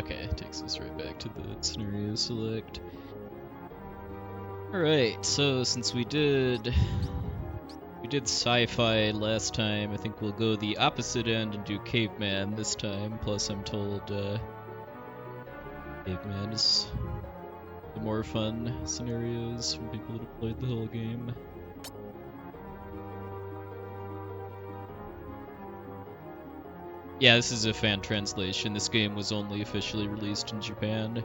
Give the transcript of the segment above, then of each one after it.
Okay, it takes us right back to the scenario select. Alright, so since we did sci-fi last time, I think we'll go the opposite end and do Caveman this time. Plus I'm told Caveman is the more fun scenarios from people that have played the whole game. Yeah, this is a fan translation. This game was only officially released in Japan.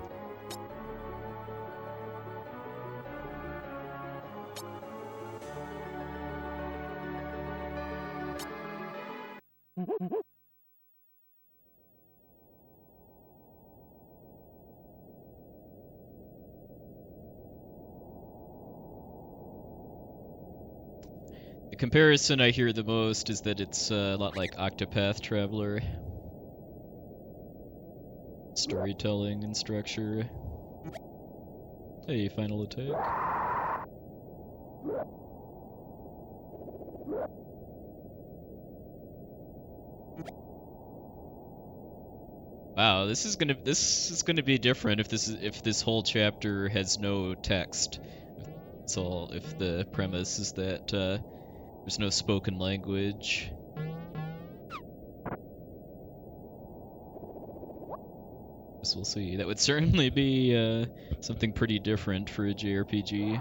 The comparison I hear the most is that it's a lot like Octopath Traveler. Storytelling and structure. Hey, final attack. Wow, this is gonna be different if this whole chapter has no text. If the premise is that there's no spoken language. Guess we'll see. That would certainly be something pretty different for a JRPG.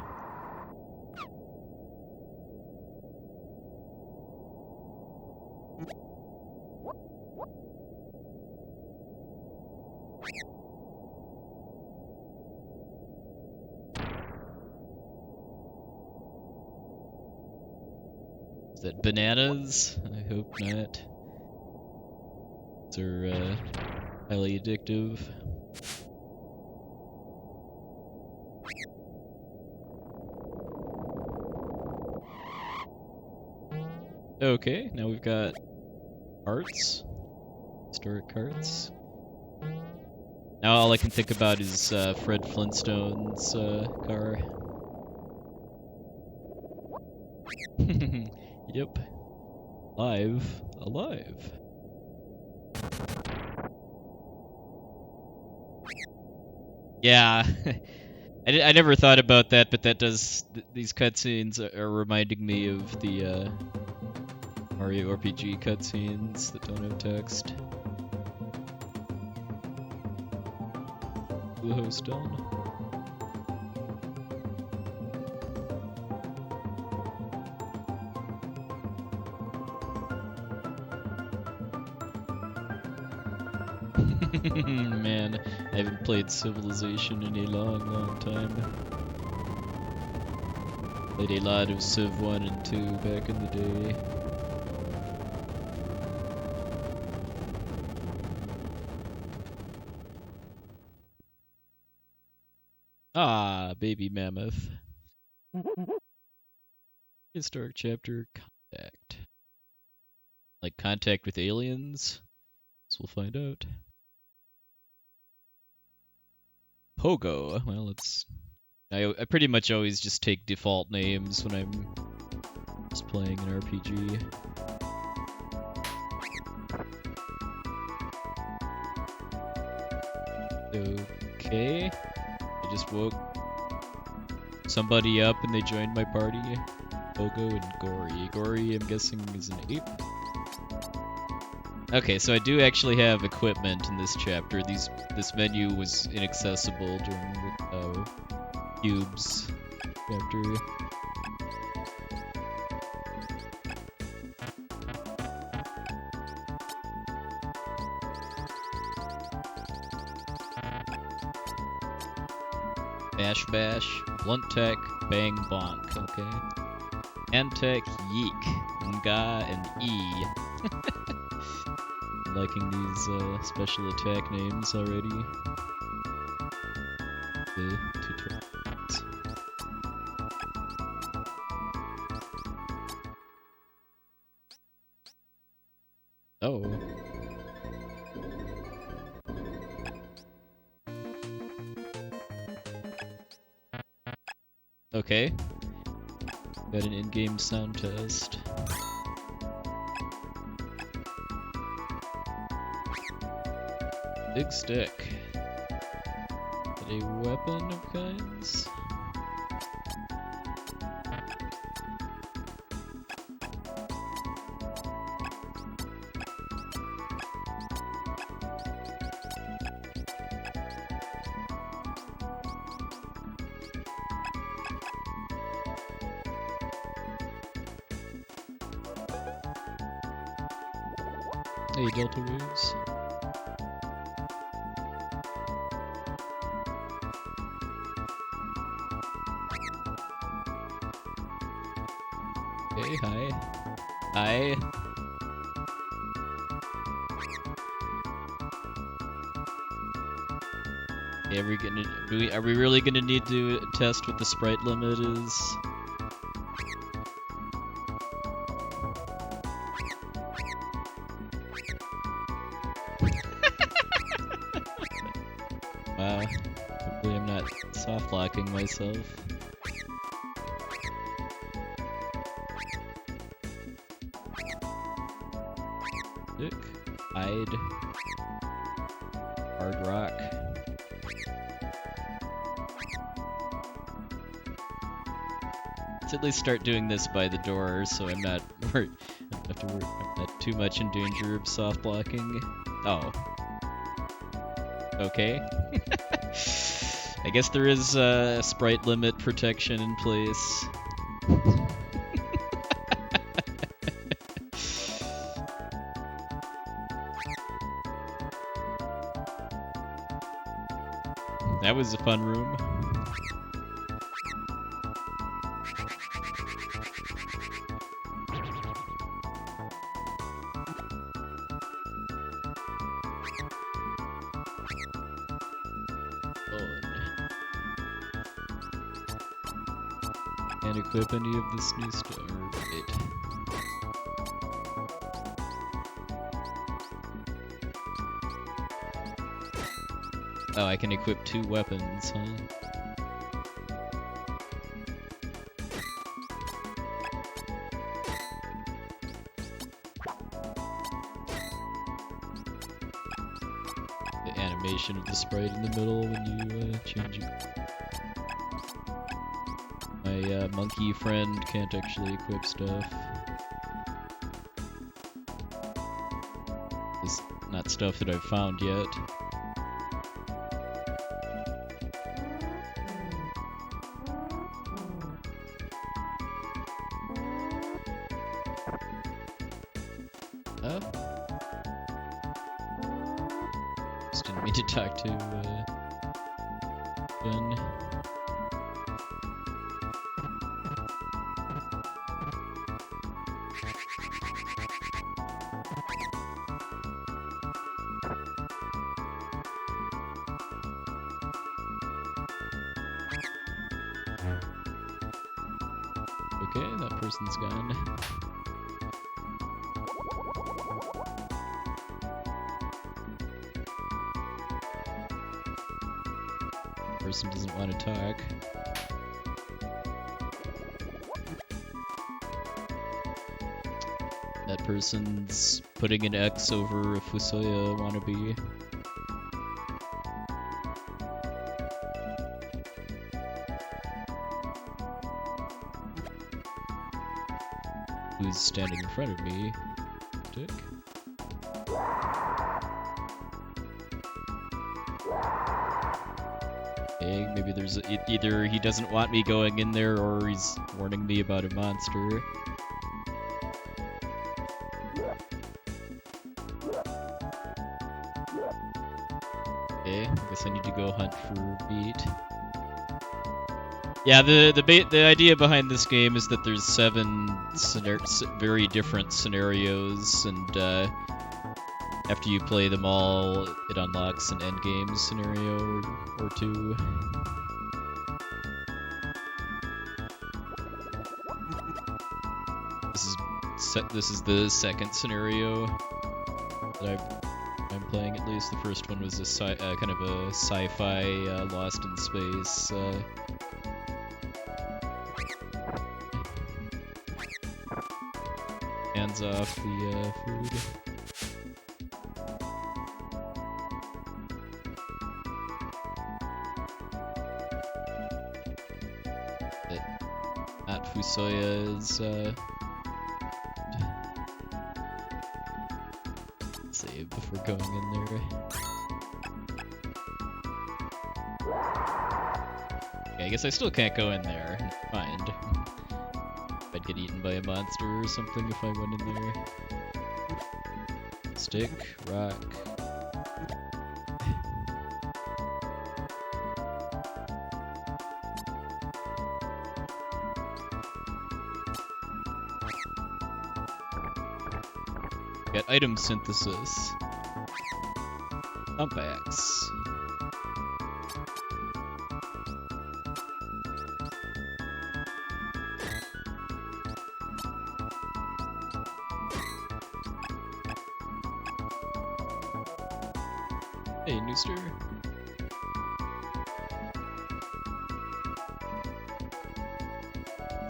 Is that bananas? I hope not. These are highly addictive. Okay, now we've got carts. Historic carts. Now all I can think about is Fred Flintstone's car. Yep. Alive. Yeah. I never thought about that, but that does... these cutscenes are reminding me of the Mario RPG cutscenes that don't have text. Blue Stone. Man, I haven't played Civilization in a long time. Played a lot of Civ 1 and 2 back in the day. Ah, baby mammoth. Historic chapter, contact. Like contact with aliens? So we'll find out. Pogo. Well, it's... I pretty much always just take default names when I'm just playing an RPG. Okay. I just woke somebody up and they joined my party. Pogo and Gory. Gory, I'm guessing, is an ape. Okay, so I do actually have equipment in this chapter. This menu was inaccessible during the Cubes chapter. Bash Bash, Blunt Tech, Bang Bonk, okay. Antech, Yeek, Nga, and E. I'm liking these special attack names already. The tutorials. Oh. Okay. Got an in-game sound test. Big stick. Get a weapon of kinds. Hey, Delta Waves. Hey, hi. Hi. Hey, are we really gonna need to test what the sprite limit is? Wow. Hopefully I'm not soft locking myself. Dick. Hide. Hard rock. Let's at least start doing this by the door so I'm not I'm not too much in danger of soft blocking. Oh. Okay. I guess there is sprite limit protection in place. That was a fun room. Can't equip any of this new stuff. Right. Oh, I can equip 2 weapons, huh? The animation of the sprite in the middle when you change it. My monkey friend can't actually equip stuff. It's not stuff that I've found yet. Just didn't mean to talk to Ben. Okay, that person's gone. Person doesn't want to talk. That person's putting an X over a Fusoya wannabe. Who's standing in front of me? Dick. Okay, maybe there's either he doesn't want me going in there or he's warning me about a monster. Okay, I guess I need to go hunt for beat. Yeah, the idea behind this game is that there's 7 very different scenarios, and after you play them all, it unlocks an endgame scenario or 2. This is the second scenario that I'm playing. At least the first one was a kind of a sci-fi Lost in Space. Hands off the food. Fusoya is save before going in there. Okay, I guess I still can't go in there. Never mind. I'd get eaten by a monster or something if I went in there. Stick, rock. Got item synthesis. Thump axe. Hey, Nooster.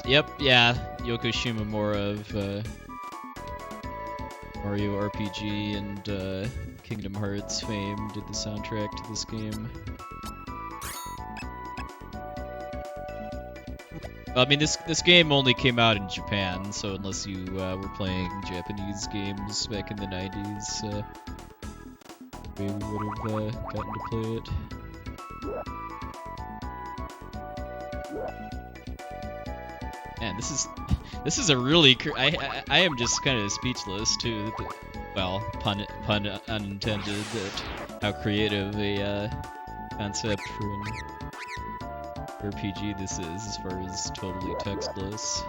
Yep, yeah, Yoko Shimomura of Mario RPG and Kingdom Hearts fame did the soundtrack to this game. I mean, this game only came out in Japan, so unless you were playing Japanese games back in the 90s, maybe we would have gotten to play it. Man, this is a really I am just kind of speechless too. Well, pun unintended. That how creative a concept for an RPG this is, as far as totally textless.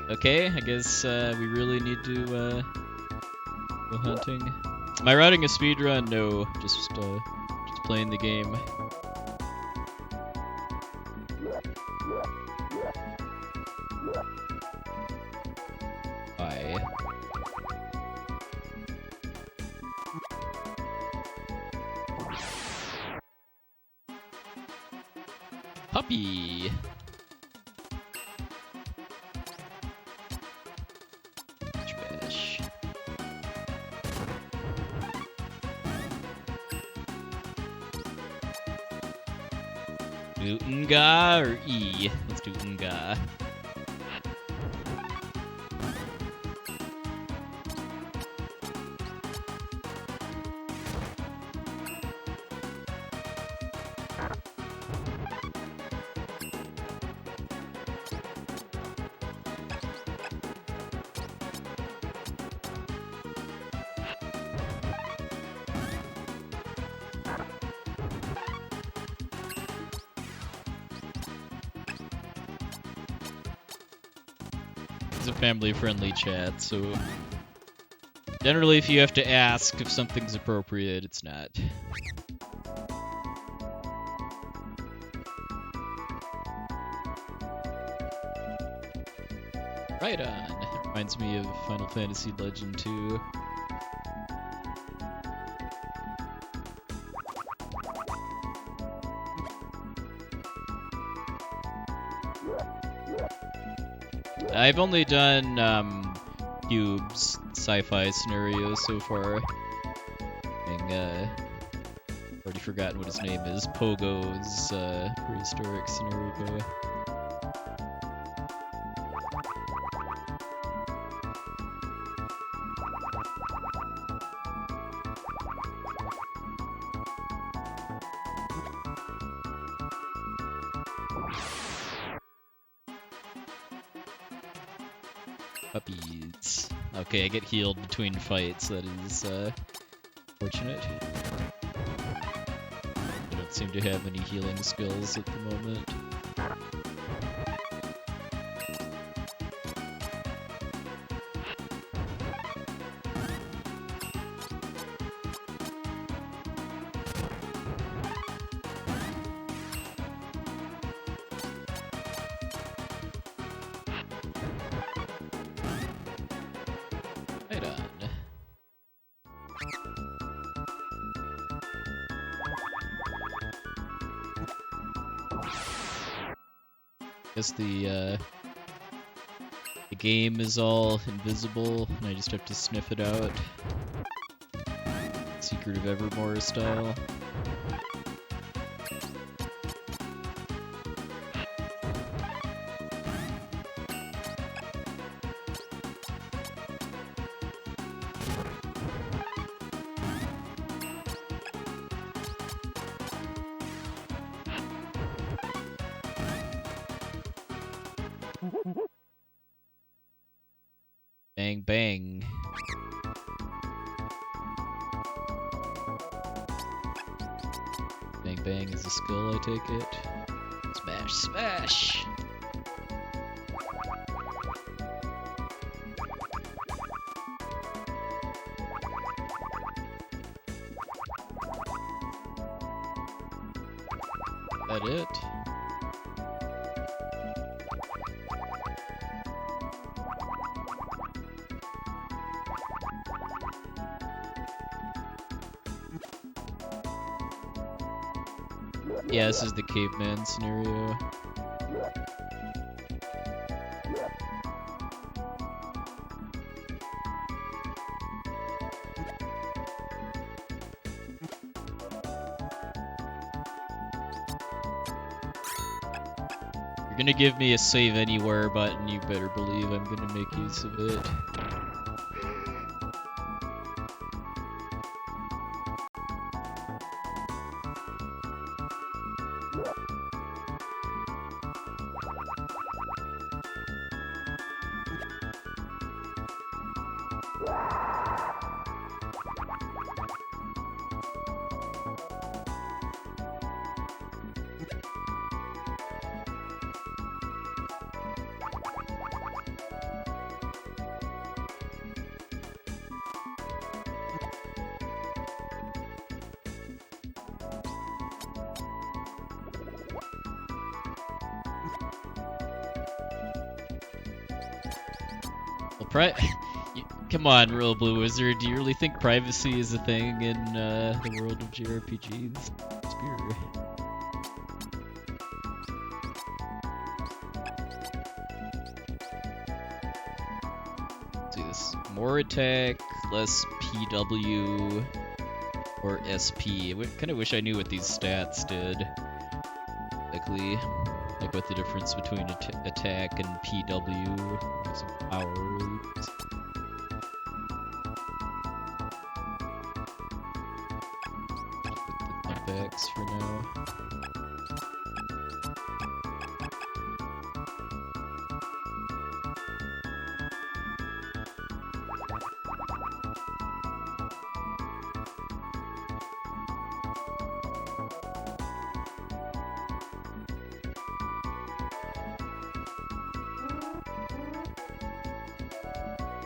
Okay, I guess we really need to go hunting. Am I running a speedrun? No, just playing the game. Why? Puppy! Trash. Do Unga or E? Let's do Unga. It's a family-friendly chat, so generally if you have to ask if something's appropriate, it's not. Right on. That reminds me of Final Fantasy Legend 2. I've only done Cube's sci-fi scenario so far. Already forgotten what his name is. Pogo's prehistoric scenario. Puppies. Okay, I get healed between fights. That is fortunate. I don't seem to have any healing skills at the moment. Right on. Guess the game is all invisible, and I just have to sniff it out. Secret of Evermore style. Bang bang. Bang bang is a skill, I take it. Smash, smash! That it? Yeah, this is the Caveman scenario. You're gonna give me a save anywhere button, you better believe I'm gonna make use of it. Well, come on, Real Blue Wizard. Do you really think privacy is a thing in the world of JRPGs? Spear. Let's do this. More attack, less PW, or SP. I kind of wish I knew what these stats did. Exactly. Like what the difference between attack and PW, some powers. Put the thumbtacks for now.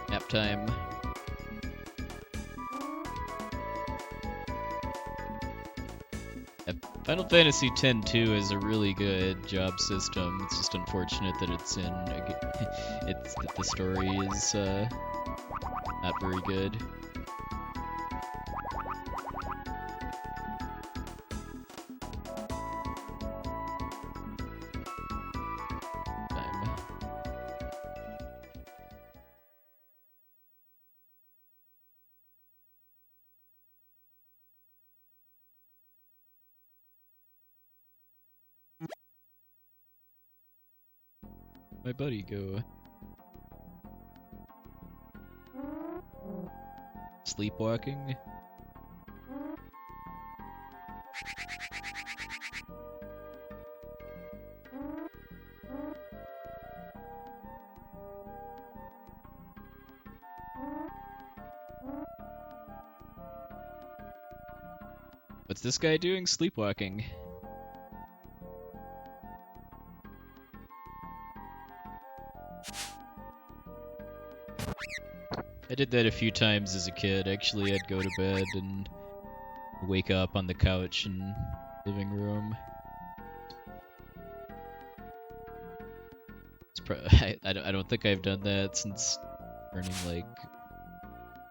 Nap time. Final Fantasy X-2 is a really good job system. It's just unfortunate that it's in. It's that the story is not very good. My buddy go. Sleepwalking? What's this guy doing? Sleepwalking. I did that a few times as a kid. Actually, I'd go to bed and wake up on the couch in the living room. I don't think I've done that since turning like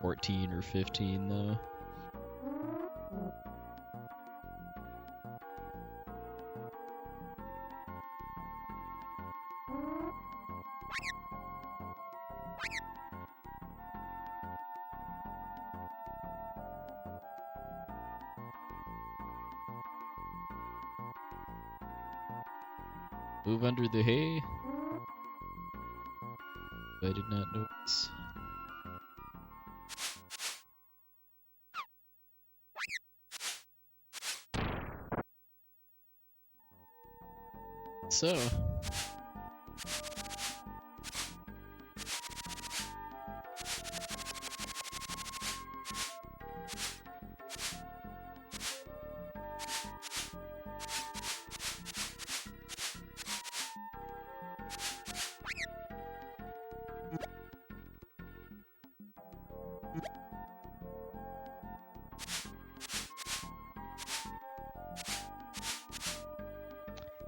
14 or 15 though. Move under the hay? I did not notice. So.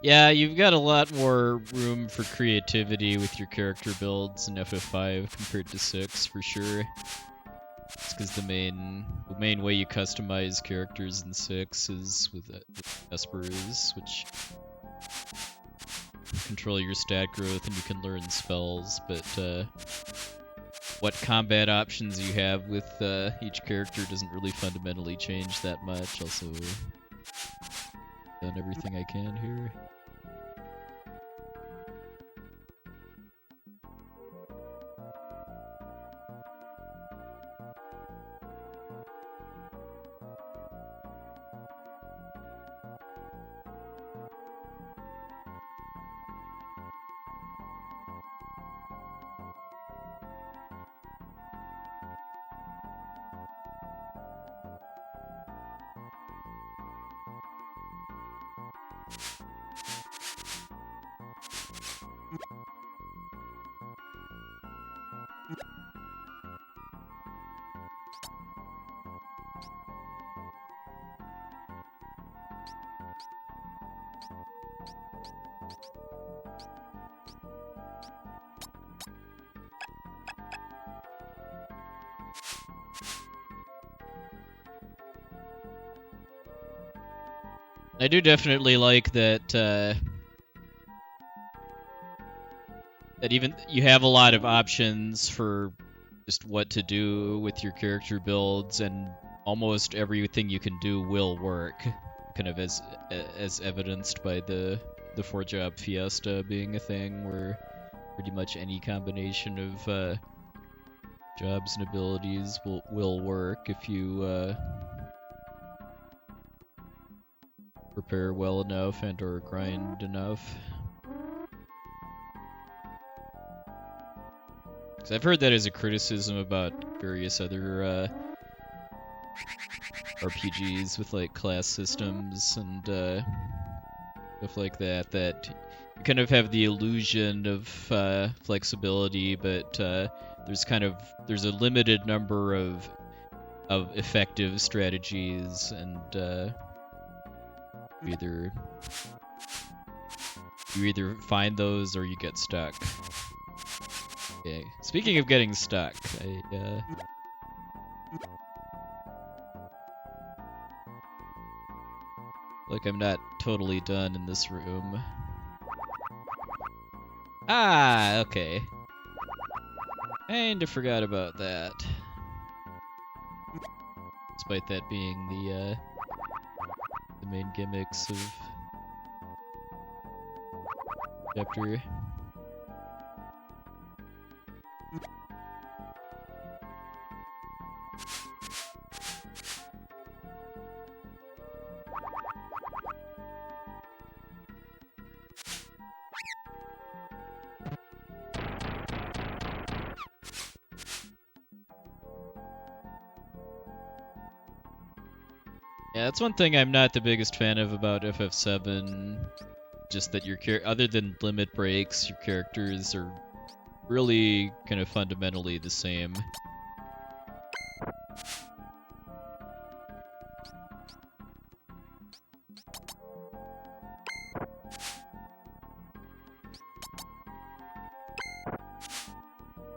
Yeah, you've got a lot more room for creativity with your character builds in FF5 compared to 6, for sure. It's because the main way you customize characters in 6 is with Espers, which control your stat growth and you can learn spells, but what combat options you have with each character doesn't really fundamentally change that much. Also, done everything I can here. I do definitely like that that even you have a lot of options for just what to do with your character builds, and almost everything you can do will work, kind of as evidenced by the 4-job Fiesta being a thing where pretty much any combination of jobs and abilities will work if you prepare well enough and or grind enough. Because I've heard that as a criticism about various other RPGs with like class systems and stuff like that, that you kind of have the illusion of flexibility, but there's a limited number of effective strategies, and you either find those or you get stuck. Okay. Speaking of getting stuck, like I'm not totally done in this room. Ah, okay. Kinda forgot about that. Despite that being the main gimmicks of chapter. Yeah, that's one thing I'm not the biggest fan of about FF7. Just that other than limit breaks, your characters are really kind of fundamentally the same.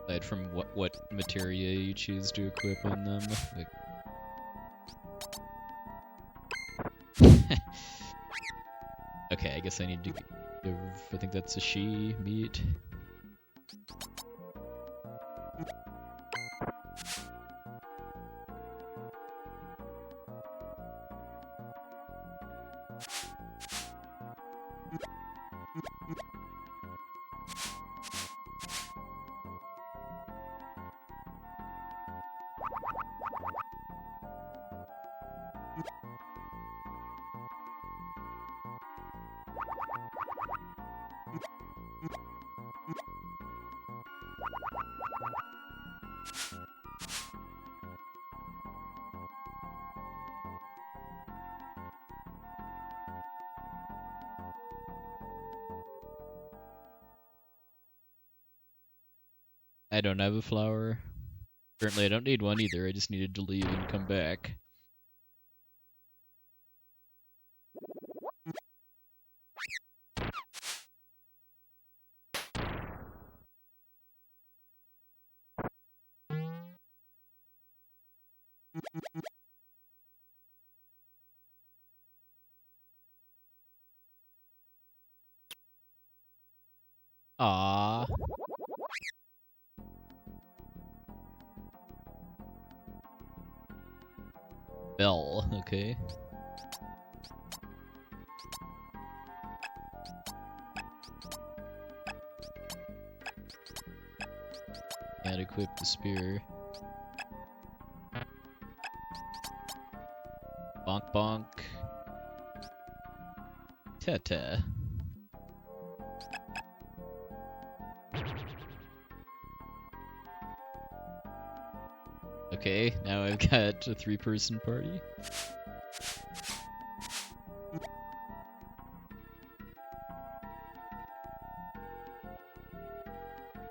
Aside from what materia you choose to equip on them. Like... Okay, I guess I need to give, I think that's a she meat. I don't have a flower. Apparently I don't need one either, I just needed to leave and come back. Ah. Bell, okay. Can't equip the spear. Bonk bonk. Ta-ta. Okay, now I've got a 3-person party.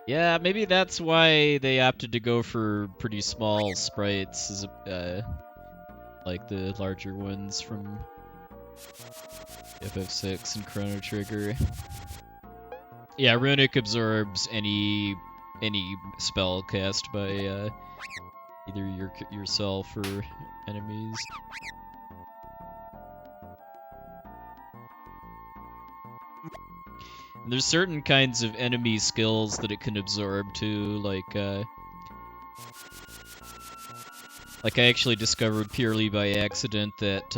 Yeah, maybe that's why they opted to go for pretty small sprites, as like the larger ones from FF6 and Chrono Trigger. Yeah, Runic absorbs any spell cast by either yourself or enemies. And there's certain kinds of enemy skills that it can absorb too, like I actually discovered purely by accident that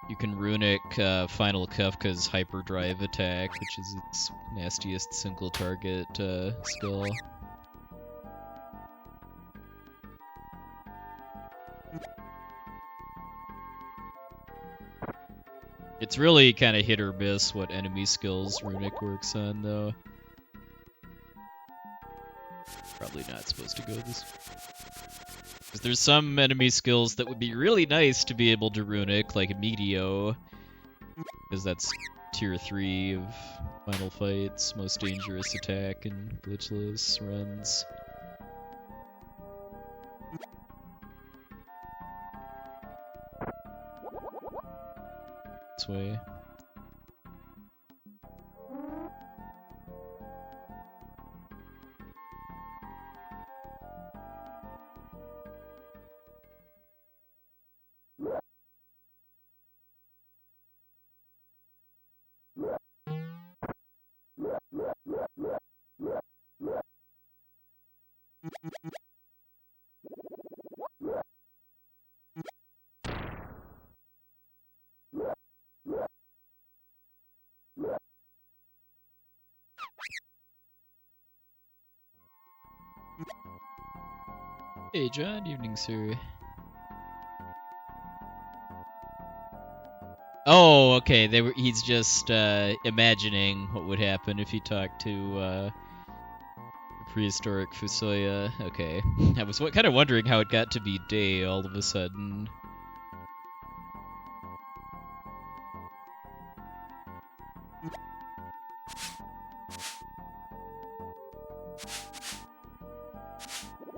you can runic Final Kafka's Hyperdrive attack, which is its nastiest single target skill. It's really kind of hit or miss what enemy skills runic works on, though. Probably not supposed to go this way. Because there's some enemy skills that would be really nice to be able to runic, like Meteo, because that's tier 3 of Final Fight's most dangerous attack in glitchless runs. This way. Hey John, evening sir. Oh, okay. He's just imagining what would happen if he talked to prehistoric Fusoya. Okay. I was kind of wondering how it got to be day all of a sudden.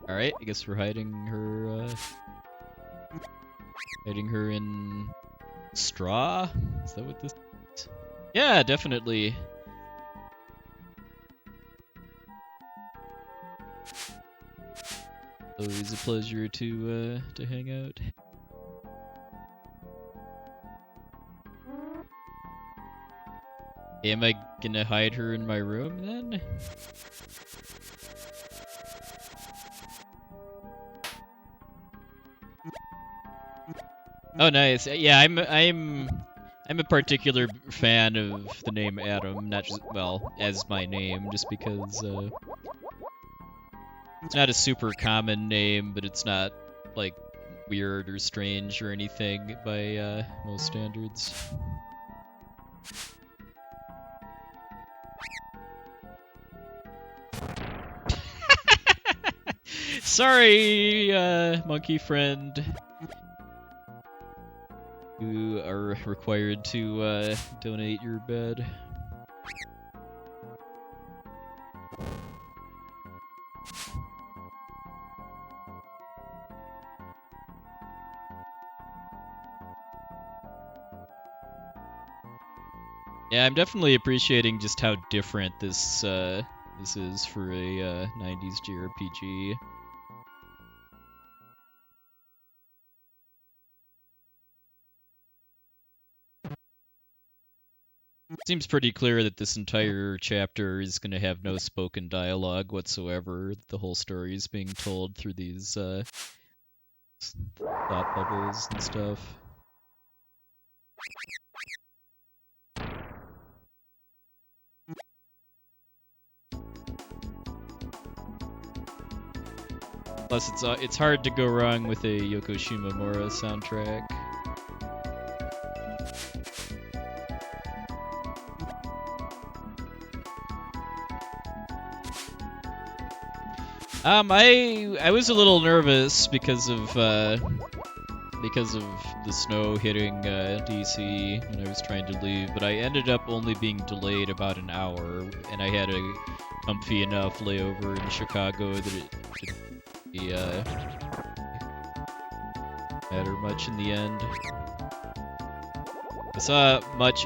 Alright, I guess we're hiding her in straw? Is that what this is? Yeah, definitely. Always a pleasure to hang out. Am I gonna hide her in my room then? Oh, nice. Yeah, I'm a particular fan of the name Adam, not just, well, as my name, just because it's not a super common name, but it's not like weird or strange or anything by most standards. Sorry, monkey friend. You are required to donate your bed. Yeah, I'm definitely appreciating just how different this is for a 90s JRPG. Seems pretty clear that this entire chapter is going to have no spoken dialogue whatsoever. The whole story is being told through these thought bubbles and stuff. Plus, it's hard to go wrong with a Yoko Shimomura soundtrack. I was a little nervous because of the snow hitting DC when I was trying to leave, but I ended up only being delayed about an hour, and I had a comfy enough layover in Chicago that it didn't matter much in the end.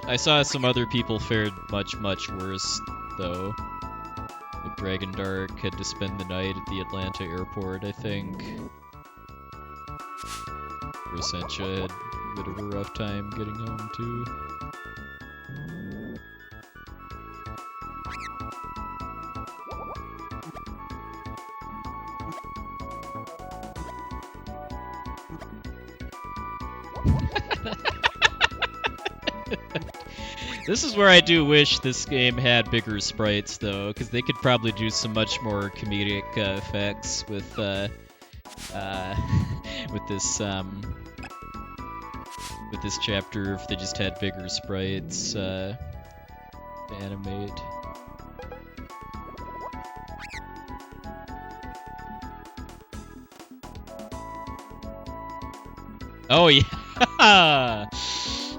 I saw some other people fared much worse though. Like Dragon Dark had to spend the night at the Atlanta airport, I think. Rosentia had a bit of a rough time getting home too. This is where I do wish this game had bigger sprites, though, because they could probably do some much more comedic effects with with this chapter if they just had bigger sprites to animate. Oh yeah.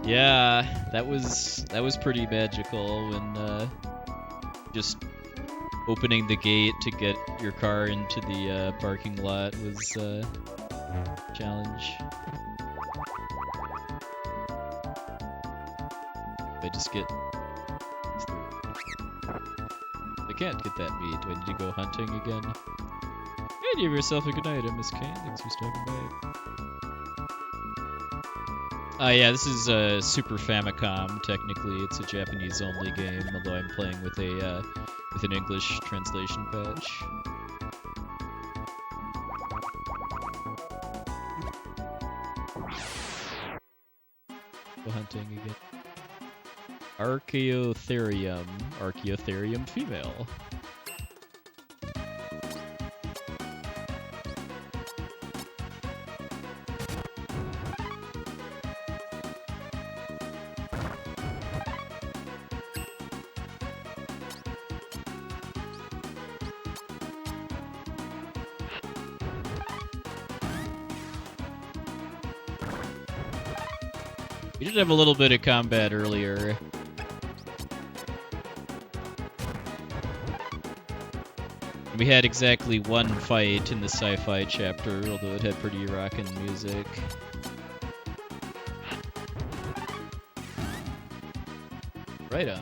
Yeah, that was pretty magical when just opening the gate to get your car into the parking lot was a challenge. I just get... I can't get that meat. Do I need to go hunting again? Hey, you have yourself a good night, Miss Kane. Thanks for stopping by. Yeah, this is Super Famicom. Technically, it's a Japanese-only game, although I'm playing with a with an English translation patch. Go hunting again. Archaeotherium. Archaeotherium female. We did have a little bit of combat earlier. We had exactly one fight in the sci-fi chapter, although it had pretty rockin' music. Right on.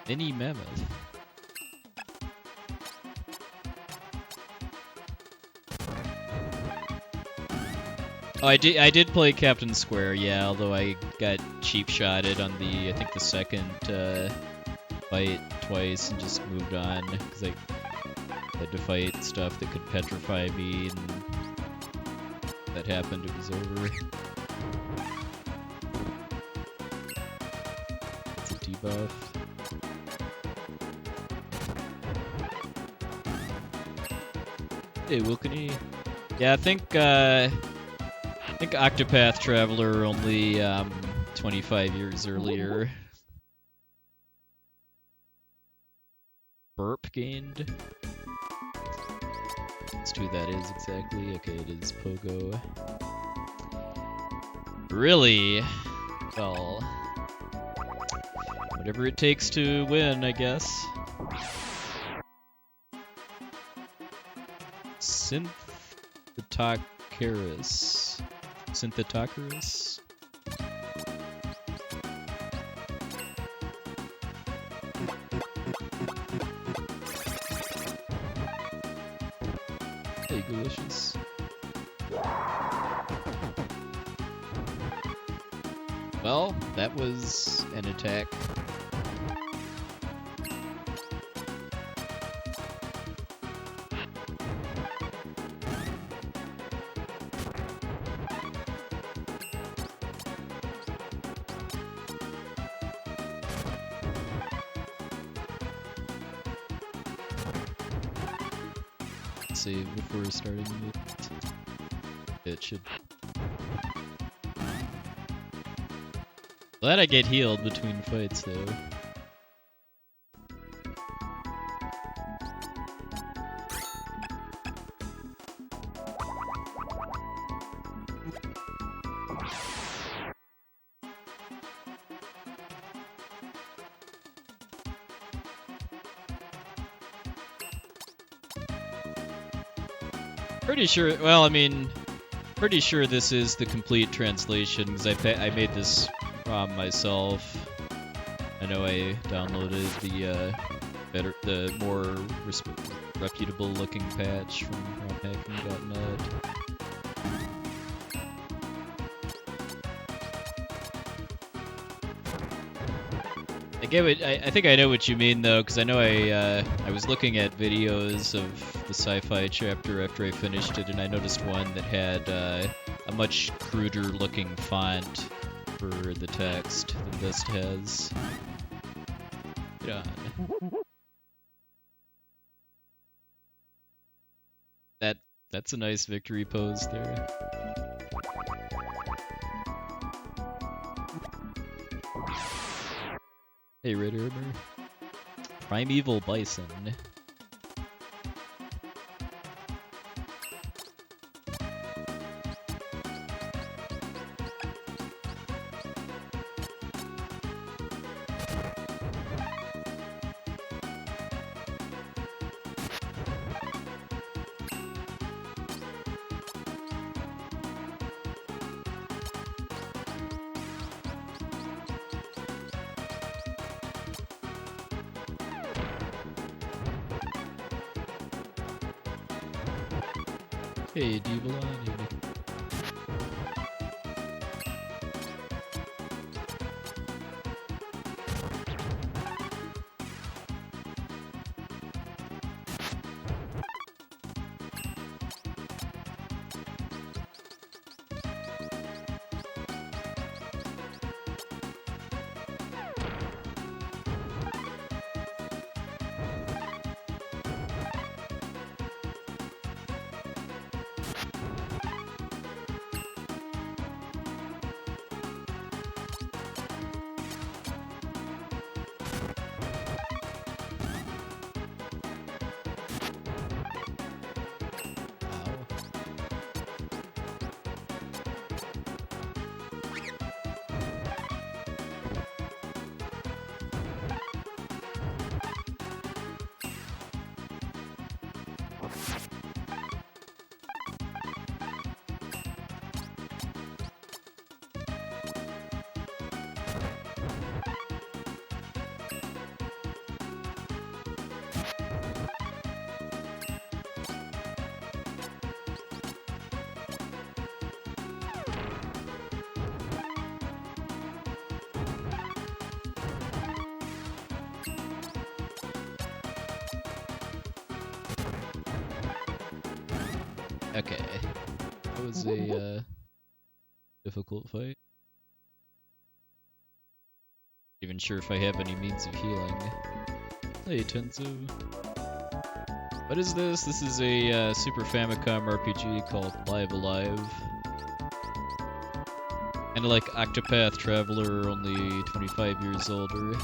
Mini Mammoth. Oh, I did play Captain Square, yeah, although I got cheap-shotted on the, I think the second fight twice and just moved on, because I had to fight stuff that could petrify me, and that happened, it was over. It's a debuff. Hey, Wilkeny. Yeah, I think Octopath Traveler only 25 years earlier. Burp gained. Let's see who that is exactly. Okay, it is Pogo. Really? Well, whatever it takes to win, I guess. Synthetocarus. Synthetocarus? Hey, delicious. Well, that was an attack. Save before starting it should. Glad I get healed between fights though. Pretty sure, well, I mean, pretty sure this is the complete translation, because I made this ROM myself. I know I downloaded the more reputable looking patch from ROMhacking.net. I think I know what you mean though, because I know I was looking at videos of the sci-fi chapter after I finished it, and I noticed one that had a much cruder looking font for the text than this has. Get on. That's a nice victory pose there. Hey, Red Armor. Primeval Bison. Hey, Divalani. Okay. That was a difficult fight. Not even sure if I have any means of healing. Hey, Tenzu. What is this? This is a Super Famicom RPG called Live Alive. Kinda like Octopath Traveler, only 25 years older.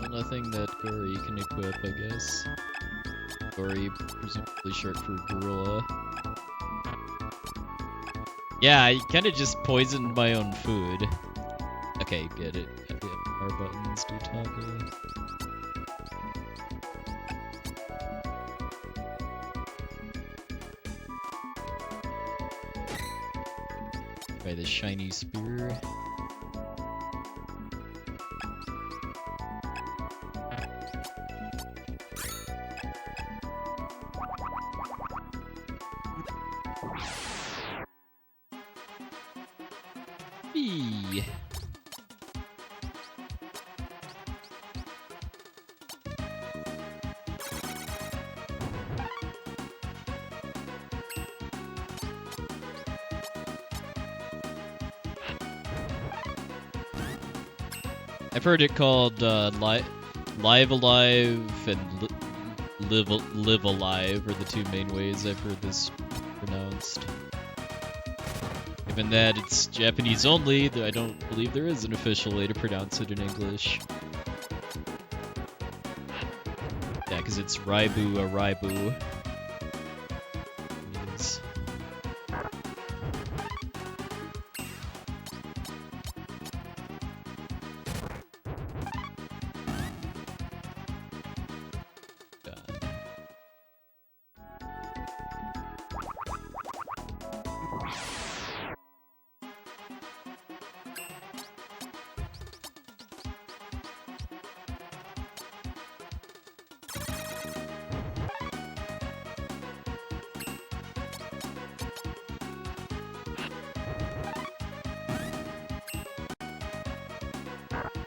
Nothing that Gory can equip, I guess. Gory, presumably short for gorilla. Yeah, I kinda just poisoned my own food. Okay, get it. R buttons do toggle. By the shiny spear. Eee. I've heard it called Live Alive and Live Alive are the two main ways I've heard this pronounced. Given that it's Japanese only, I don't believe there is an official way to pronounce it in English. Yeah, because it's Raibu or Raibu.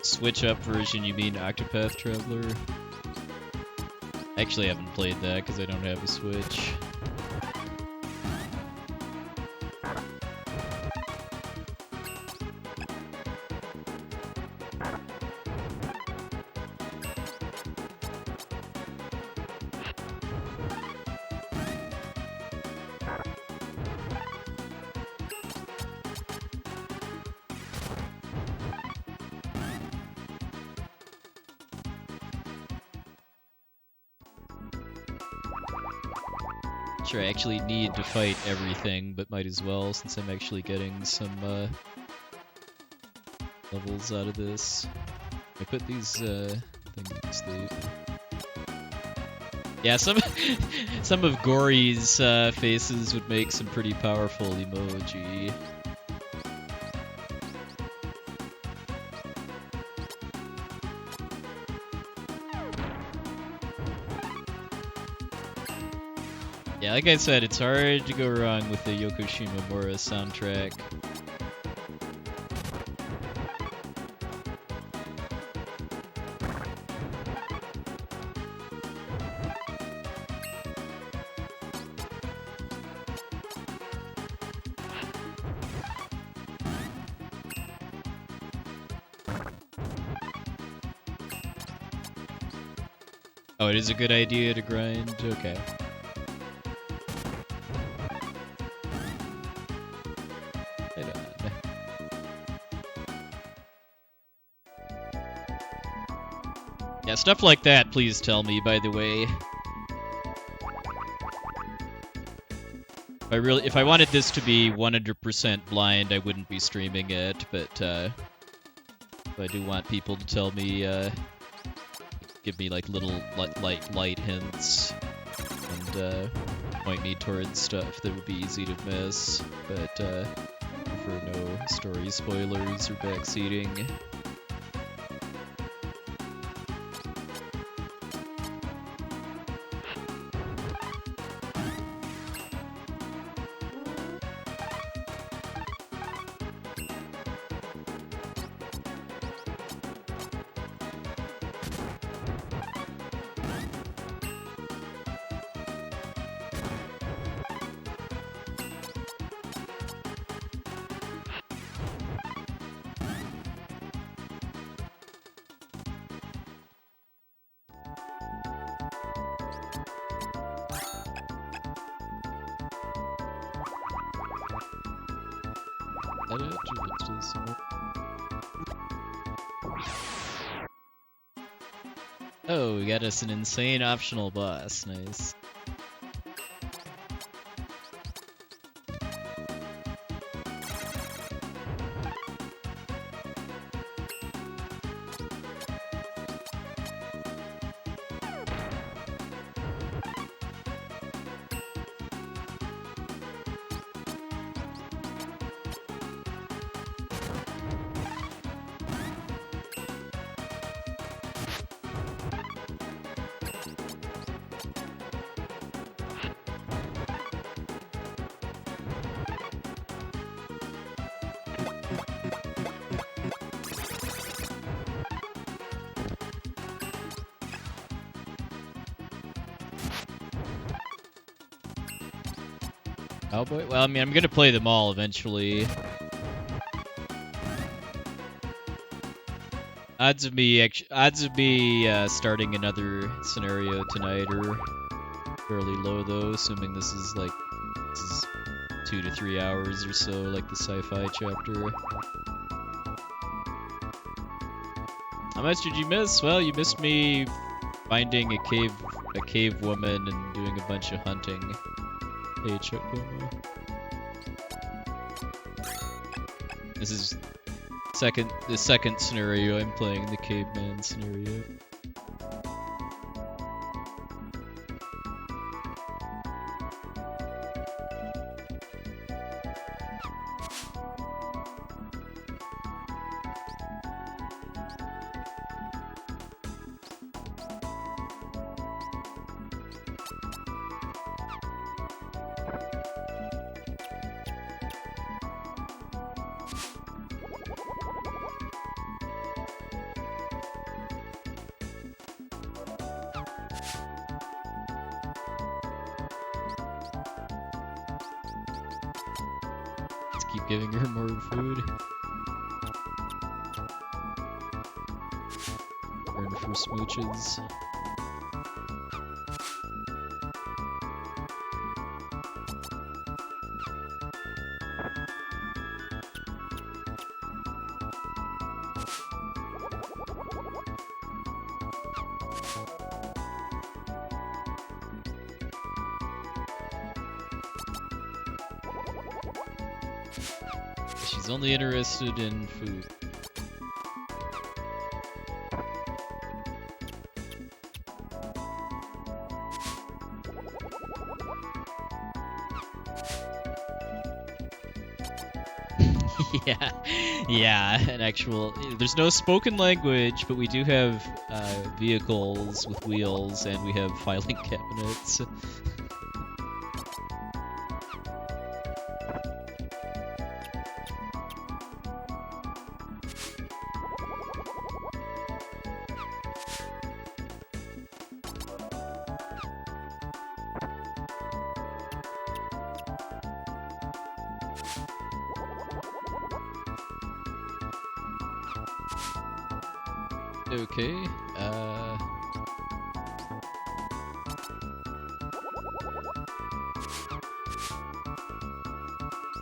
Switch up version, you mean Octopath Traveler? Actually, I haven't played that because I don't have a Switch. Sure, I actually need to fight everything, but might as well since I'm actually getting some levels out of this. I put these things to sleep. Yeah, some of Gory's faces would make some pretty powerful emoji. Yeah, like I said, it's hard to go wrong with the Yoko Shimomura soundtrack. Oh, it is a good idea to grind? Okay. Yeah, stuff like that, please tell me, by the way. If I wanted this to be 100% blind, I wouldn't be streaming it, but I do want people to tell me, give me like little light hints, and point me towards stuff that would be easy to miss, but for no story spoilers or backseating. Oh, we got us an insane optional boss. Nice. Cowboy? Well, I mean, I'm gonna play them all eventually. Odds of me starting another scenario tonight are fairly low, though, assuming this is 2 to 3 hours or so, like the sci-fi chapter. How much did you miss? Well, you missed me finding a cave woman and doing a bunch of hunting. Hey, Chuck Como. This is the second scenario I'm playing, the Caveman scenario. Keep giving her more food. Burn for smooches. She's only interested in food. Yeah, an actual. There's no spoken language, but we do have vehicles with wheels, and we have filing cabinets. Okay,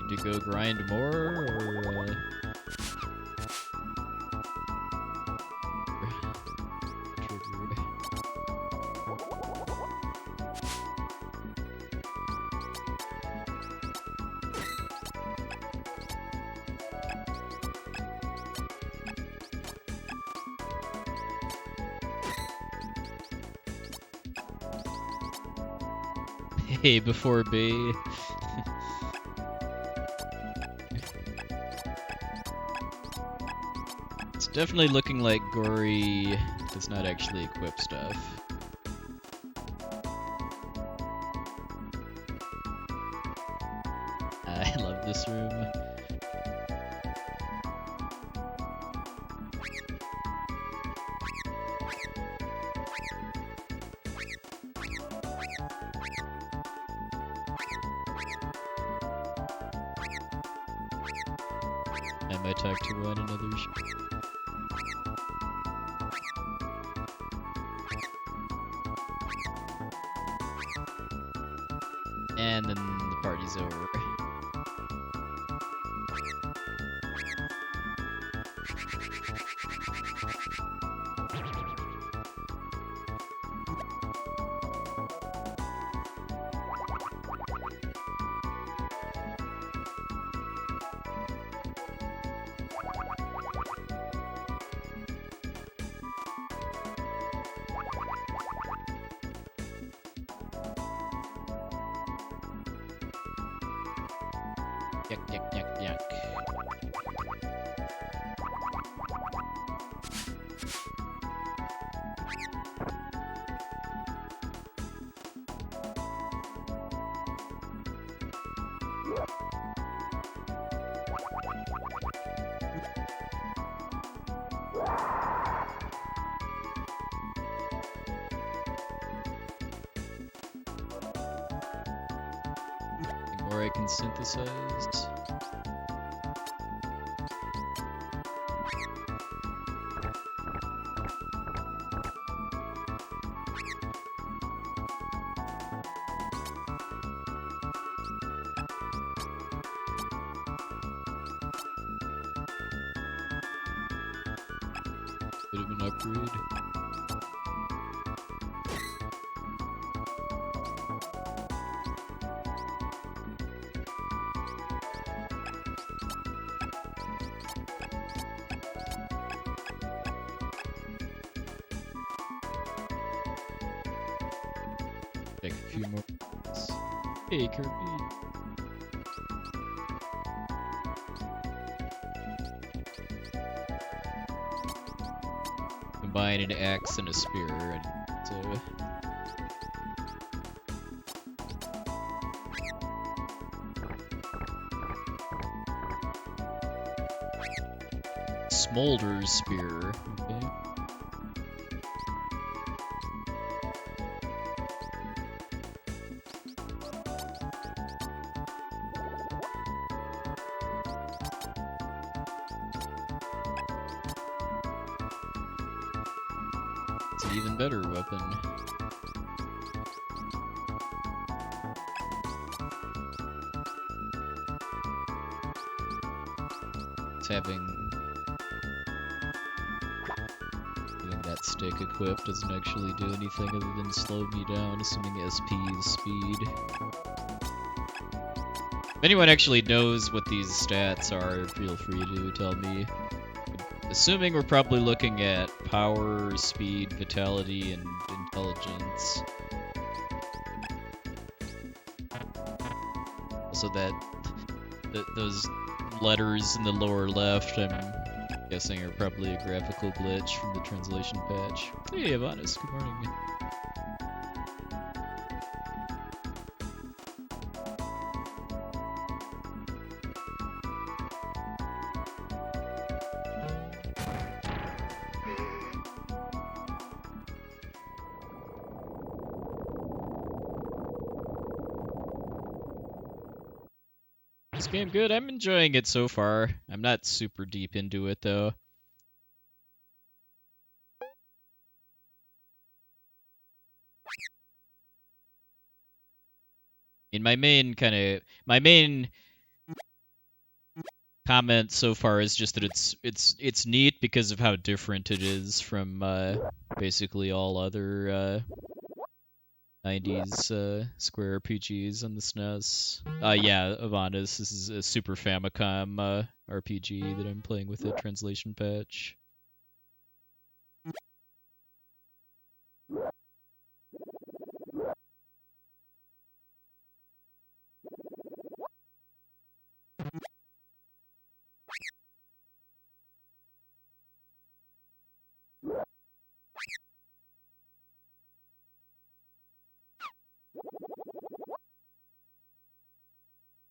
need to go grind more, or A before B. It's definitely looking like Gory does not actually equip stuff. I love this room. I might talk to one another. And then the party's over. Yuck, yuck, yuck, yuck. more I can synthesize. Bit of an upgrade. Take a few more. Hey, Kirby. Combine an axe and a spear, and so. Smolder's spear. Okay. It's an even better weapon. It's having that stick equipped doesn't actually do anything other than slow me down, assuming SP is speed. If anyone actually knows what these stats are, feel free to tell me. Assuming we're probably looking at power, speed, vitality, and intelligence. Also those letters in the lower left, I'm guessing are probably a graphical glitch from the translation patch. Hey, Avanis, good morning. This game good? I'm enjoying it so far. I'm not super deep into it though. In my main comment so far is just that it's neat because of how different it is from basically all other 90s Square RPGs on the SNES. Yeah, Avantis, this is a Super Famicom RPG that I'm playing with a translation patch.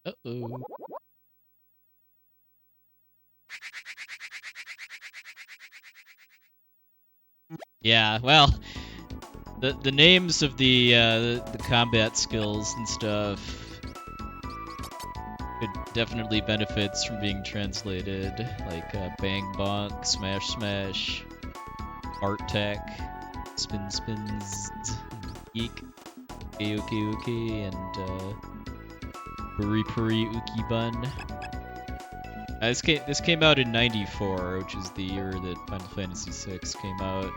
Uh-oh. Yeah, well, the names of the combat skills and stuff could definitely benefits from being translated, like Bang Bonk, Smash Smash, Art Tech, Spin Spins, Eek, Uki Uki, and Puri Puri Uki Bun. This came out in '94, which is the year that Final Fantasy VI came out.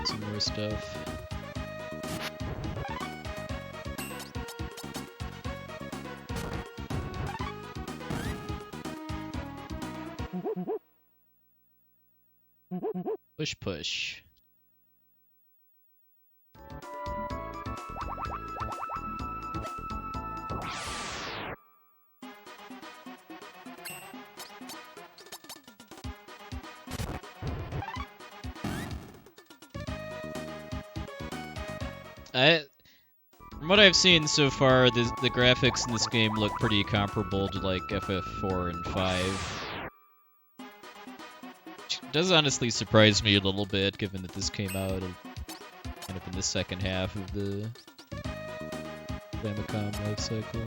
Some more stuff. Push push. From what I've seen so far, the graphics in this game look pretty comparable to like FF4 and 5. Which does honestly surprise me a little bit, given that this came out kind of in the second half of the Famicom lifecycle.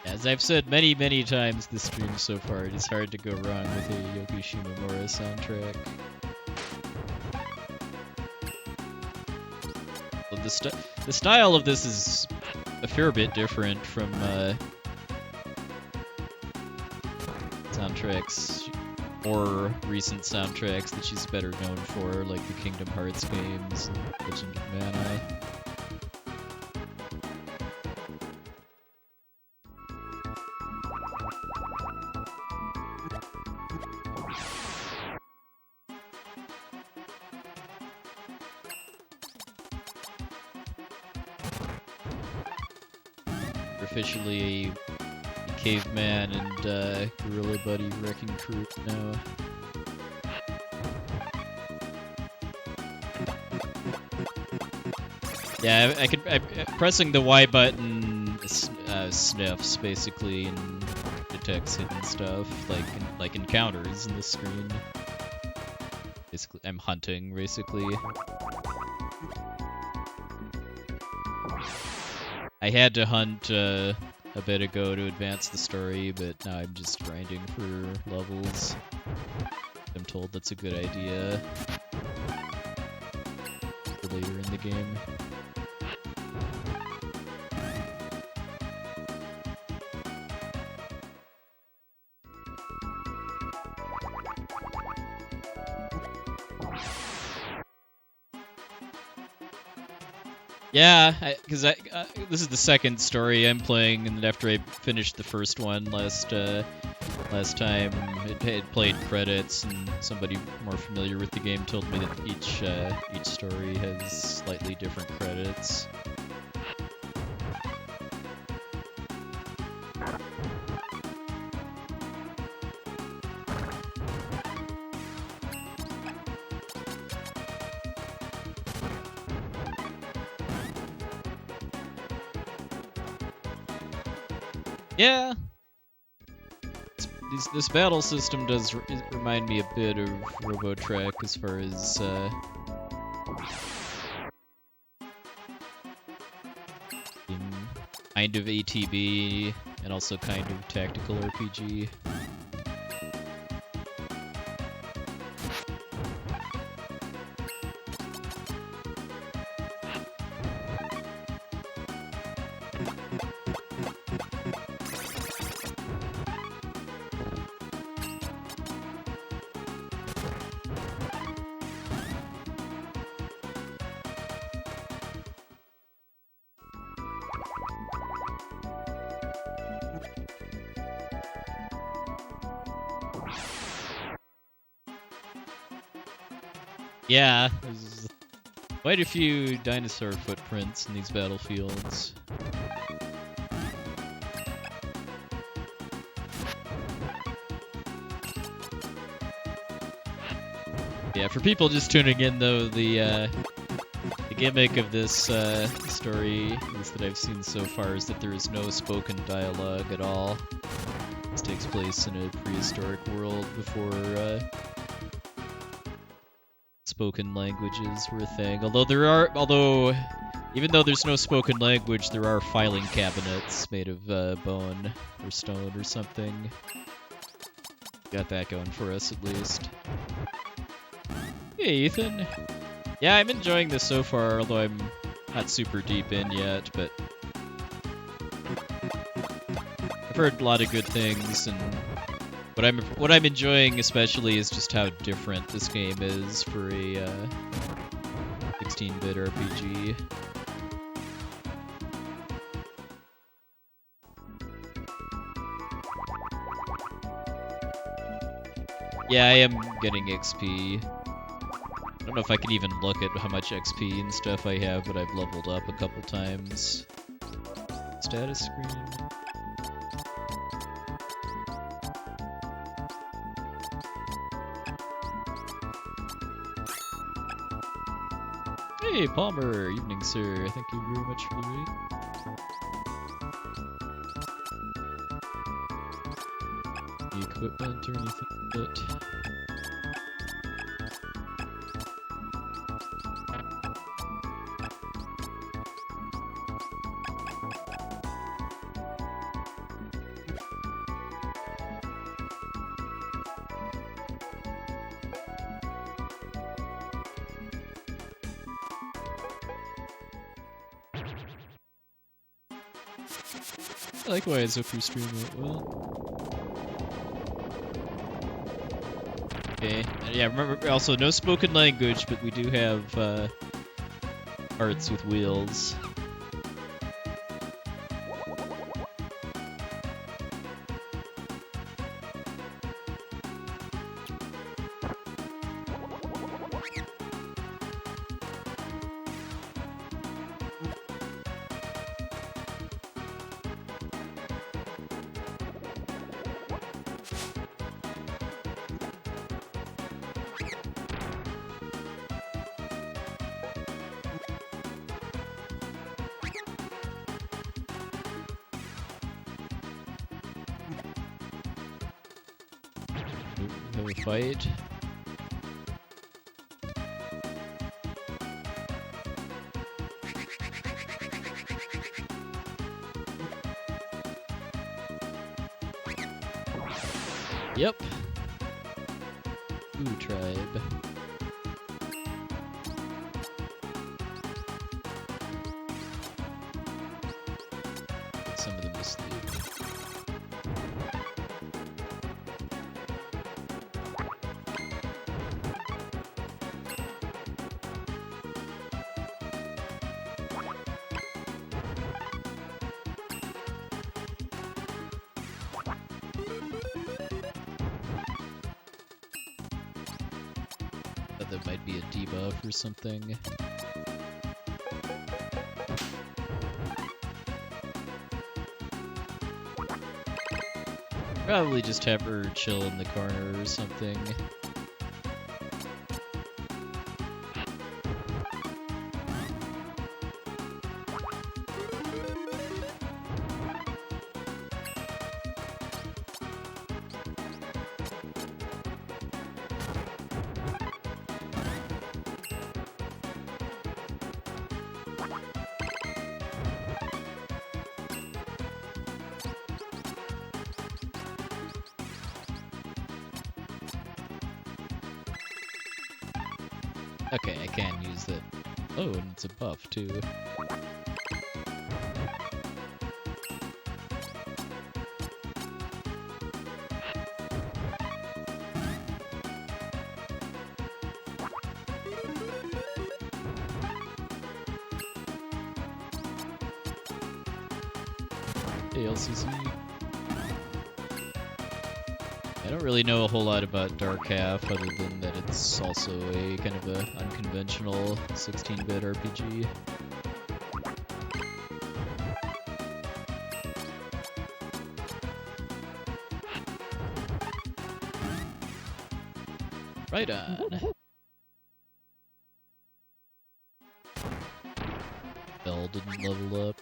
As I've said many, many times this stream so far, it is hard to go wrong with a Yoko Shimomura soundtrack. Well, the style of this is a fair bit different from soundtracks, more recent soundtracks that she's better known for, like the Kingdom Hearts games and Legend of Mana. Officially a Caveman and Gorilla Buddy wrecking crew now. Yeah, pressing the Y button sniffs basically and detects hidden stuff, like encounters in the screen. Basically, I'm hunting basically. I had to hunt a bit ago to advance the story, but now I'm just grinding for levels. I'm told that's a good idea for later in the game. Yeah, because this is the second story I'm playing, and after I finished the first one last time, it had played credits, and somebody more familiar with the game told me that each story has slightly different credits. Yeah, this battle system does remind me a bit of Robotrack as far as kind of ATB and also kind of tactical RPG. Yeah, there's quite a few dinosaur footprints in these battlefields. Yeah, for people just tuning in though, the gimmick of this story, at least that I've seen so far, is that there is no spoken dialogue at all. This takes place in a prehistoric world before spoken languages were a thing. Although even though there's no spoken language, there are filing cabinets made of bone or stone or something. Got that going for us at least. Hey, Ethan. Yeah, I'm enjoying this so far, although I'm not super deep in yet, but I've heard a lot of good things, and what I'm enjoying especially is just how different this game is for a 16-bit RPG. Yeah, I am getting XP. I don't know if I can even look at how much XP and stuff I have, but I've leveled up a couple times. Status screen. Hey, Palmer! Evening, sir. Thank you very much for the raid. Any equipment or anything like that? Likewise, hope your stream went well. Okay, yeah, remember, also, no spoken language, but we do have, parts with wheels. Have a fight. Yep. Ooh, tribe. Put some of them to sleep. That might be a debuff or something. Probably just have her chill in the corner or something. Okay, I can use that. Oh, and it's a buff too. Hey, LCC. I don't really know a whole lot about Dark Half, other than that it's also a kind of a unconventional 16-bit RPG. Right on. Bell didn't level up.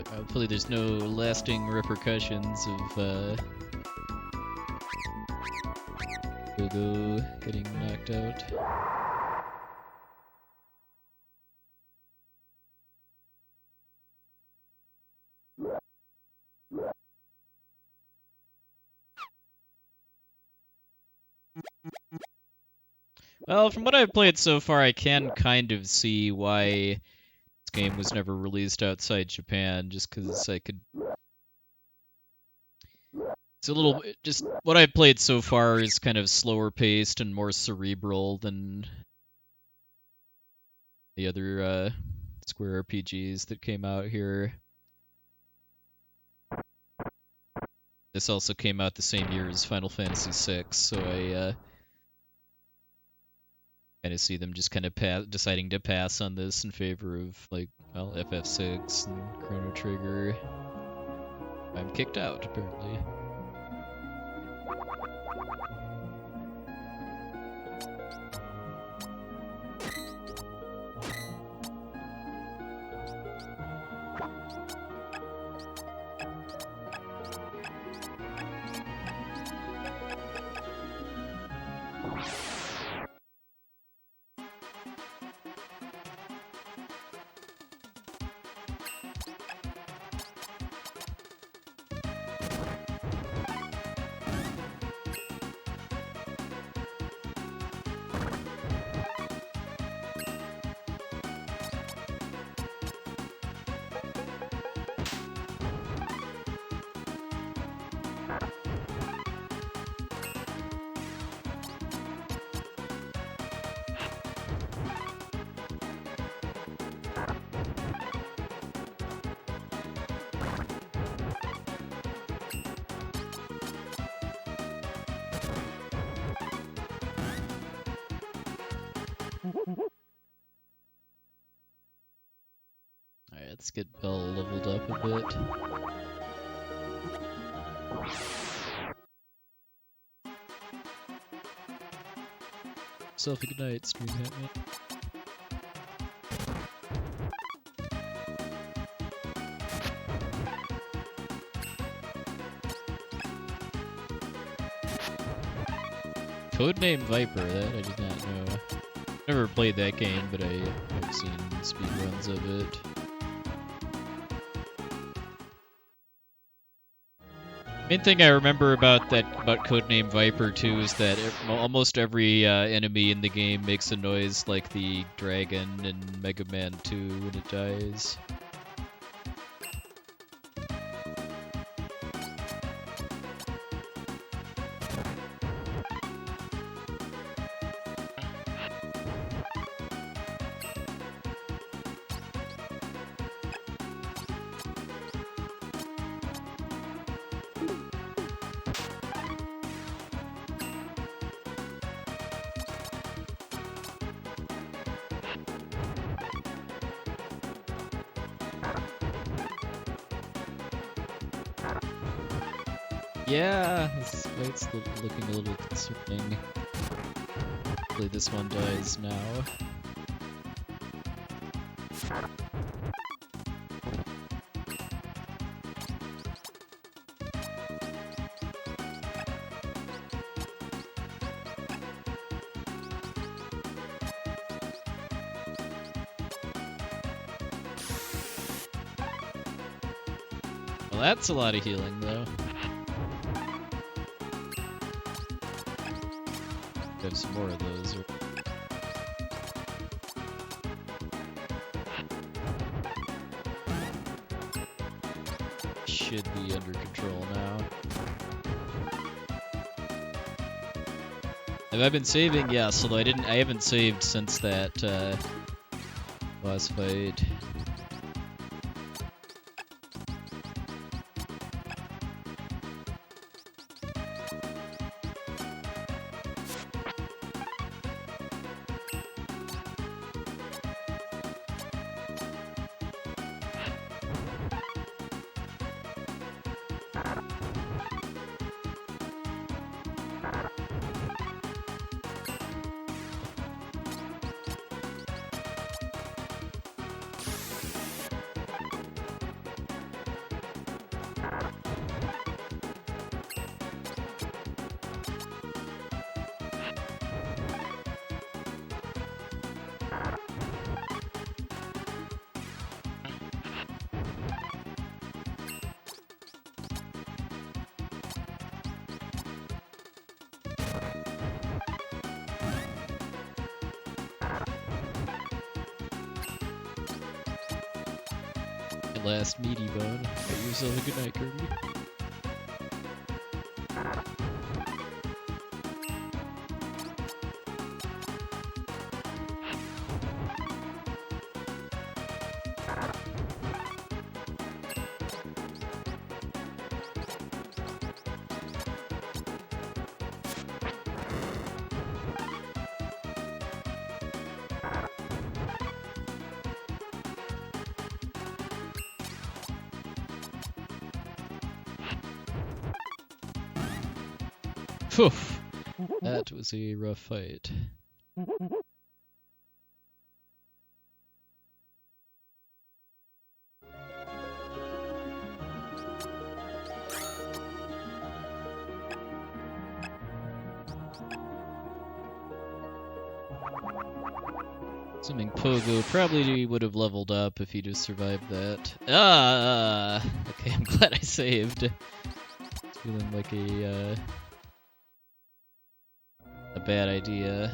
Hopefully there's no lasting repercussions of Gogo getting knocked out. Well, from what I've played so far, I can kind of see why this game was never released outside Japan, just because I could... It's a little... Just what I've played so far is kind of slower paced and more cerebral than the other Square RPGs that came out here. This also came out the same year as Final Fantasy VI, so I kind of see them just kind of deciding to pass on this in favor of, like, well, FF6 and Chrono Trigger. I'm kicked out, apparently. Alright, let's get Bell leveled up a bit. Self a good night, Stream Hatman. Codename Viper, that I did not know. Never played that game, but I've seen speedruns of it. Main thing I remember about Codename Viper too is that almost every enemy in the game makes a noise like the dragon in Mega Man 2 when it dies. Yeah, this fight's looking a little concerning. Hopefully this one dies now. Well, that's a lot of healing, though. Have some more of those. Should be under control now. Have I been saving? Yes, although I haven't saved since that boss fight. last meaty bone. Get yourself a good night, Kirby. Phew, that was a rough fight. Assuming Pogo probably would have leveled up if he just survived that. Okay, I'm glad I saved. It's feeling like a bad idea.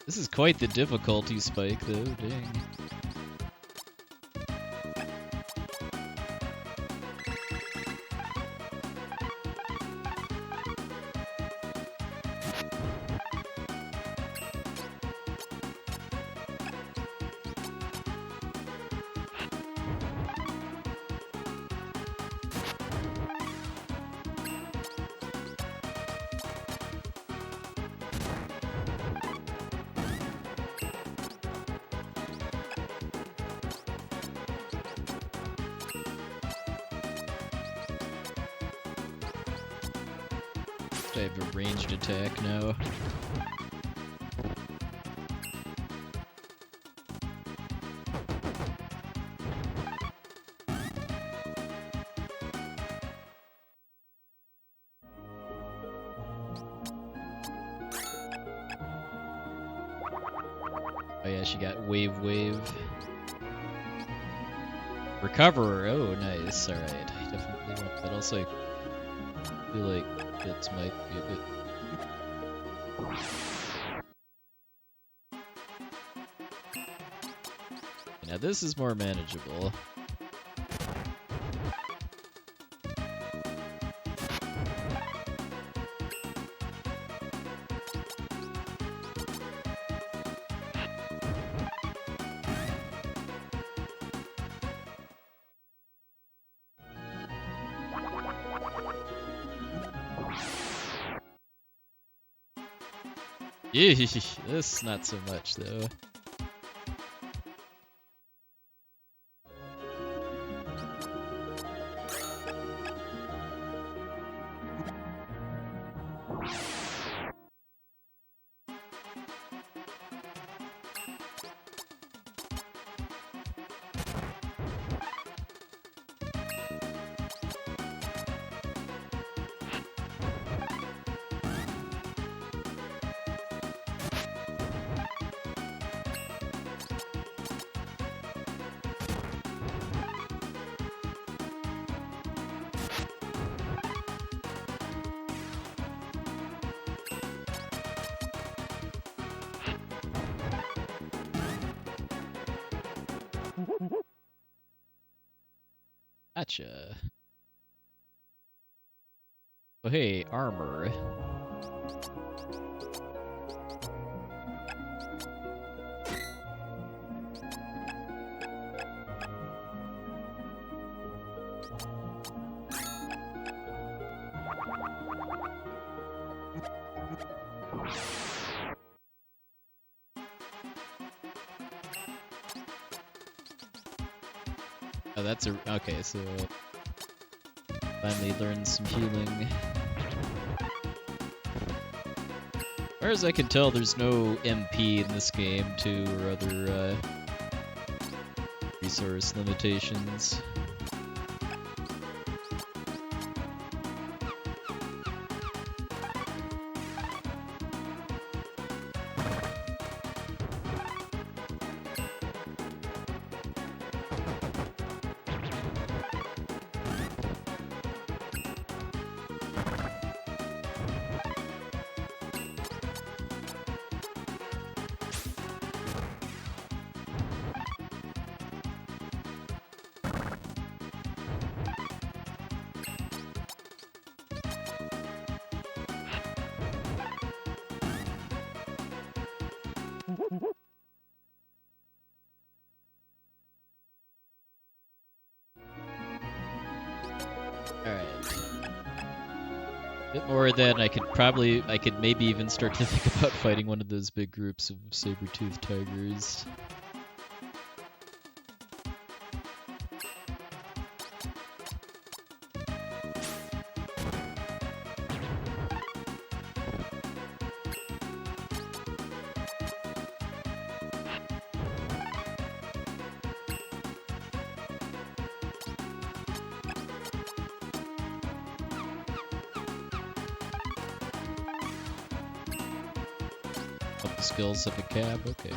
This is quite the difficulty spike, though, dang. I have a ranged attack now. Oh yeah, she got wave. Recover! Oh, nice. Alright, I definitely want that. Also, I feel like hits might be a bit... Now this is more manageable. This not so much though. Gotcha. Oh hey, armor. Oh, that's a... Okay, so... Finally learned some healing. As far as I can tell, there's no MP in this game, too, or other, resource limitations. Bit more of that, and I could maybe even start to think about fighting one of those big groups of saber-toothed tigers. Up the skills of a cab, okay.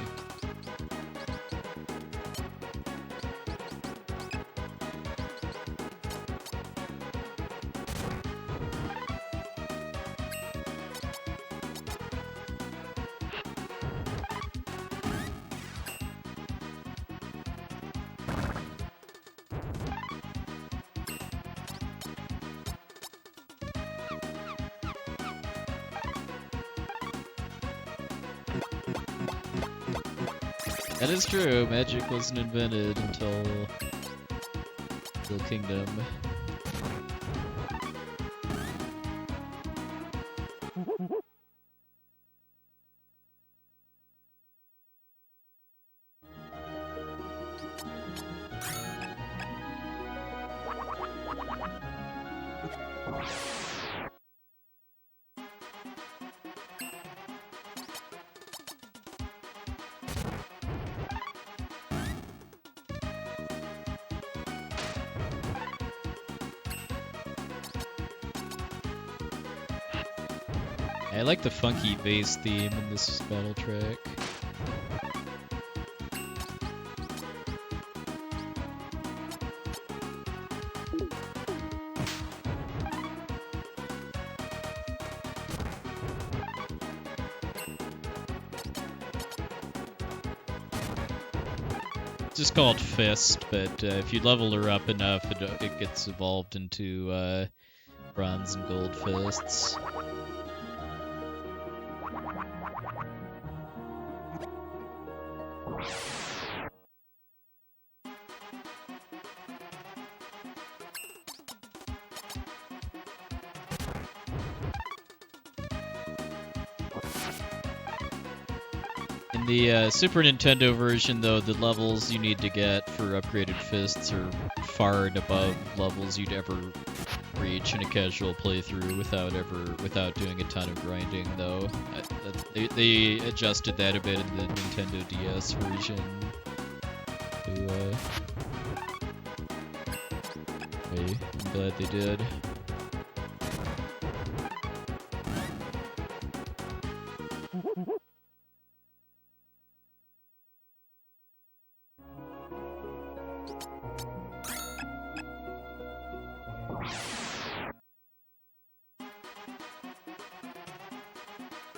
That is true, magic wasn't invented until Kingdom. I like the funky bass theme in this battle track. It's just called Fist, but if you level her up enough, it gets evolved into bronze and gold fists. In the Super Nintendo version, though, the levels you need to get for upgraded fists are far and above levels you'd ever reach in a casual playthrough without doing a ton of grinding. Though they adjusted that a bit in the Nintendo DS version. I'm glad they did.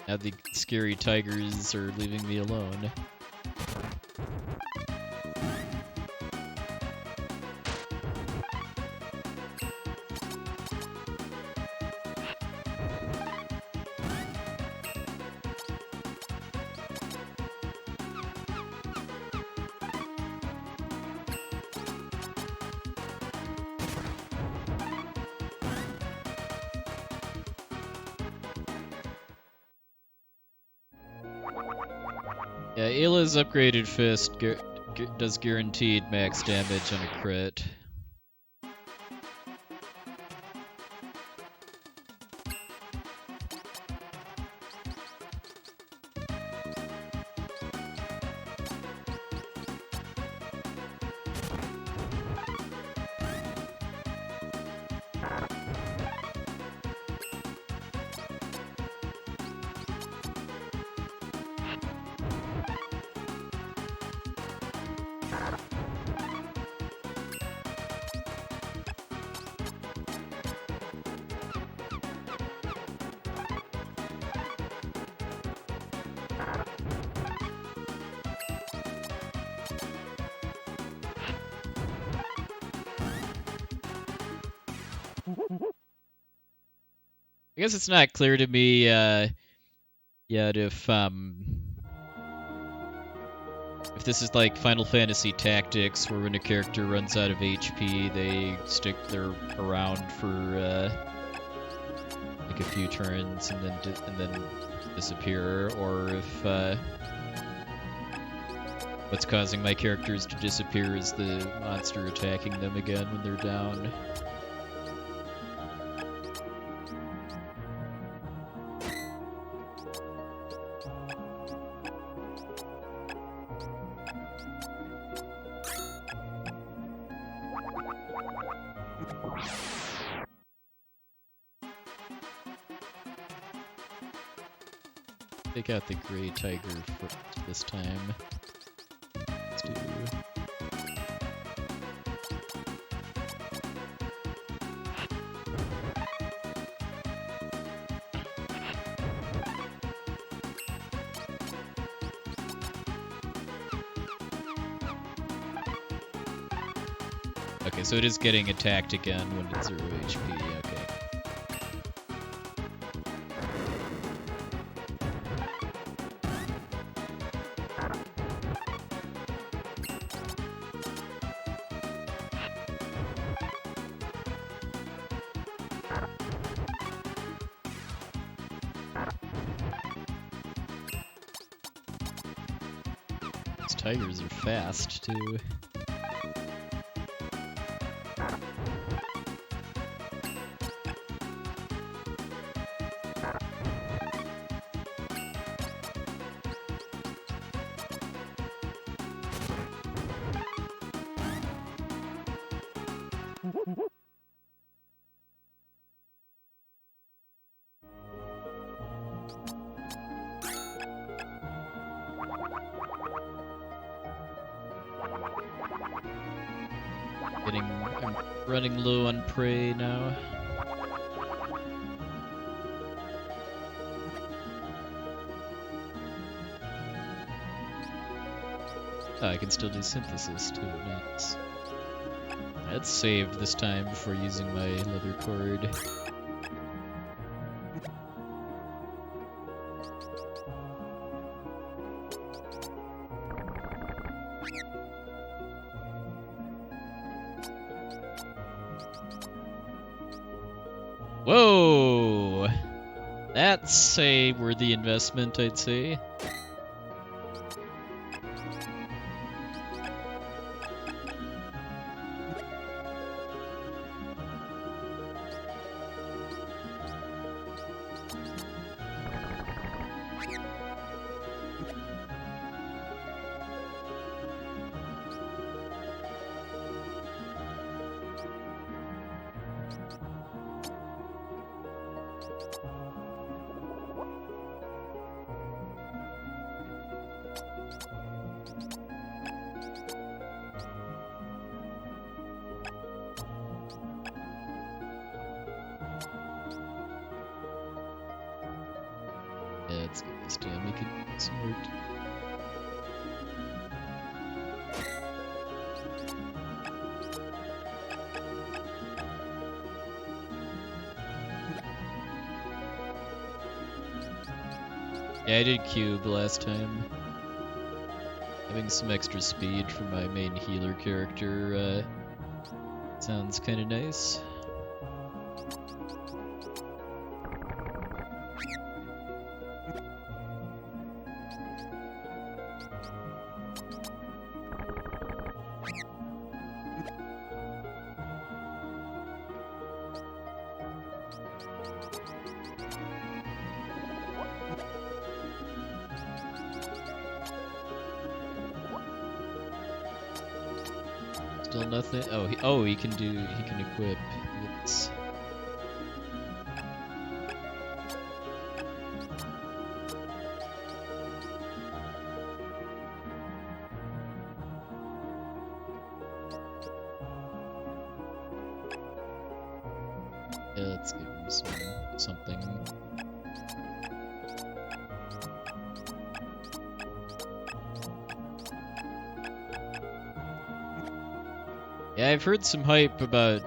Now the scary tigers are leaving me alone. Yeah, Ayla's upgraded fist does guaranteed max damage on a crit. I guess it's not clear to me yet if this is like Final Fantasy Tactics, where when a character runs out of HP, they're around for like a few turns and then disappear, or if what's causing my characters to disappear is the monster attacking them again when they're down. Take out the gray tiger this time. Let's do... Okay, so it is getting attacked again when it's 0 HP, okay. These tigers are fast, too. I'm running low on prey now. Oh, I can still do synthesis too, nice. That's saved this time before using my leather cord. Whoa! That's a worthy investment, I'd say. Yeah, let's get this down. Make it smart. Yeah, I did cube last time. Having some extra speed for my main healer character sounds kind of nice. Still nothing. He can equip. Oops. Yeah, let's give him something. Yeah, I've heard some hype about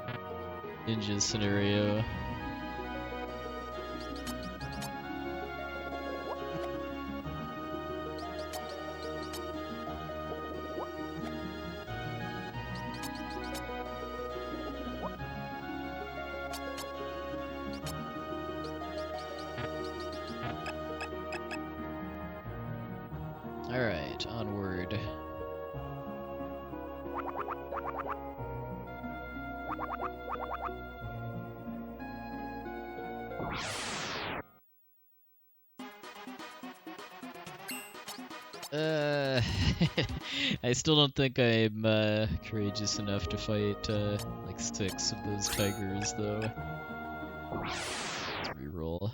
Ninja's scenario. Alright, onward. I still don't think I'm courageous enough to fight like 6 of those tigers, though. Let's reroll.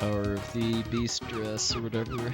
Power of the beast dress or whatever.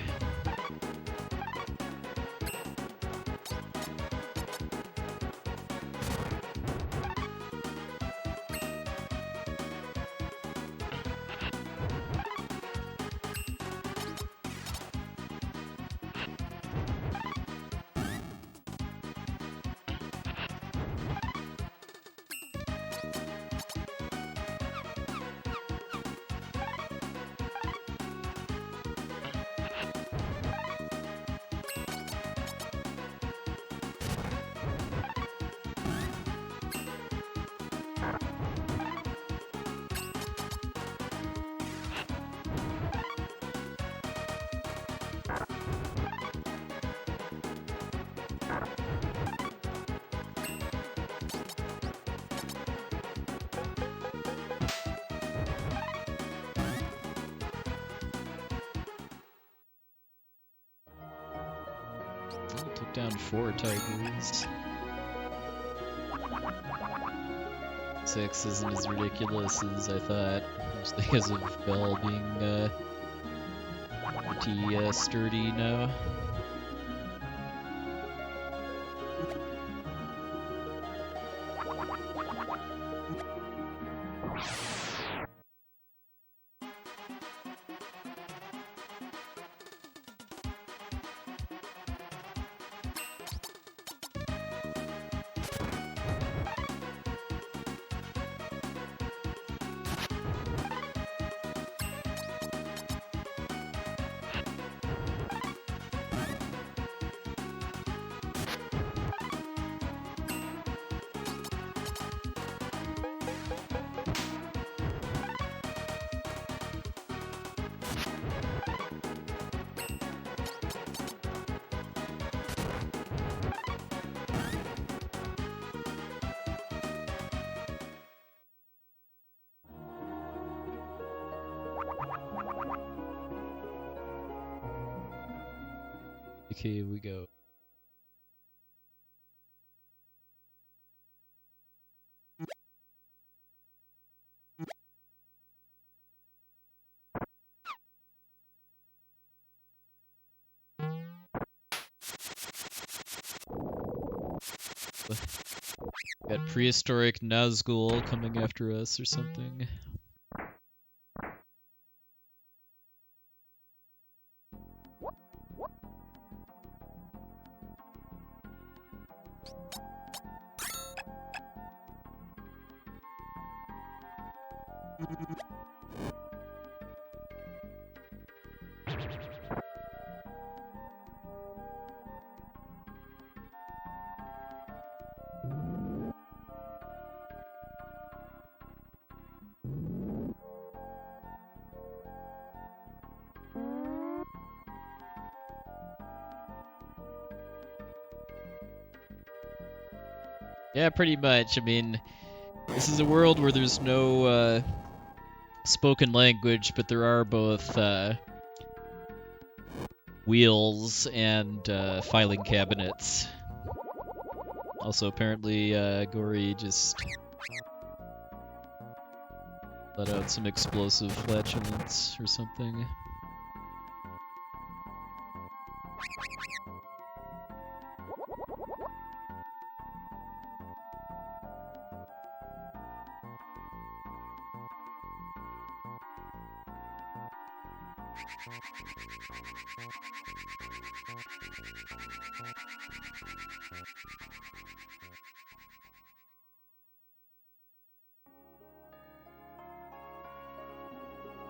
Took down 4 tigers. 6 isn't as ridiculous as I thought, just because of Bell being pretty sturdy now. Okay, here we go. Got prehistoric Nazgul coming after us or something. Yeah, pretty much. I mean, this is a world where there's no spoken language, but there are both wheels and filing cabinets. Also, apparently, Gory just let out some explosive flatulence or something.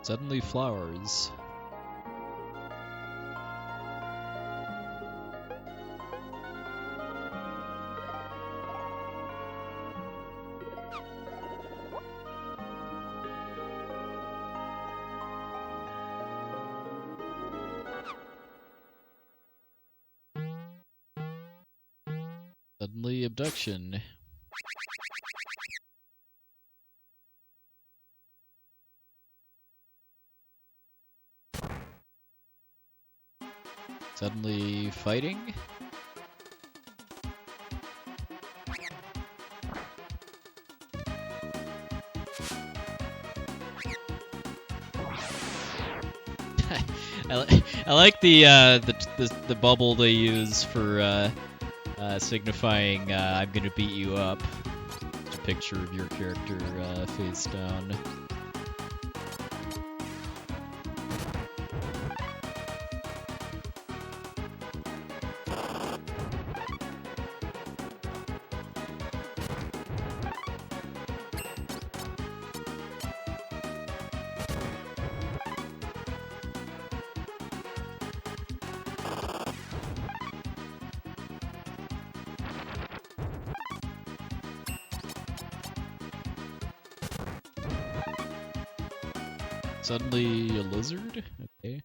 Suddenly flowers. Suddenly abduction. Suddenly fighting. I like the bubble they use for signifying I'm gonna beat you up. Just a picture of your character face down. Suddenly a lizard? Okay.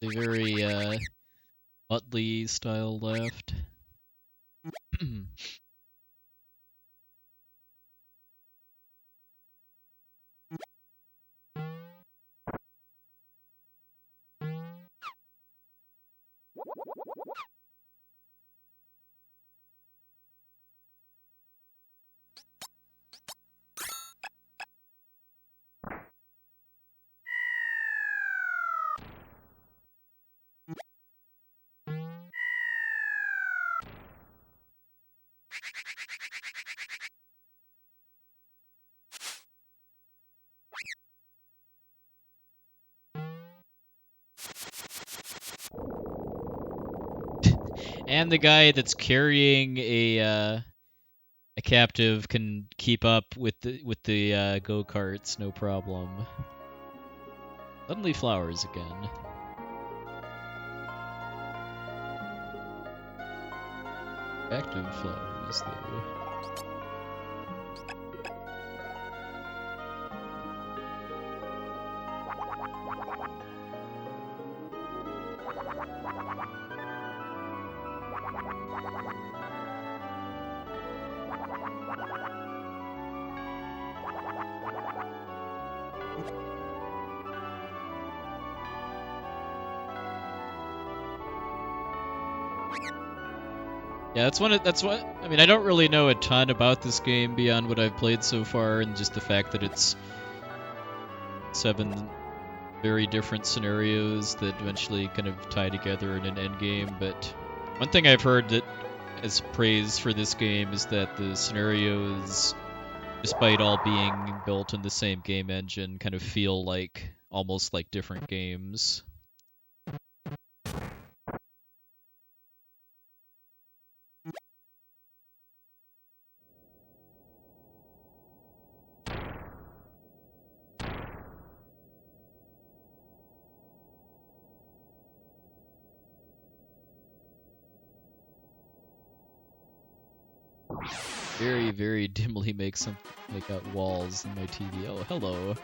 A very Utley style left. And the guy that's carrying a captive can keep up with the go karts, no problem. Suddenly flowers again. Active flowers though. Yeah, that's what I mean. I don't really know a ton about this game beyond what I've played so far, and just the fact that it's 7 very different scenarios that eventually kind of tie together in an end game. But one thing I've heard that as praise for this game is that the scenarios, despite all being built in the same game engine, kind of feel like almost like different games. Very, very dimly make out walls in my TV. Oh, hello.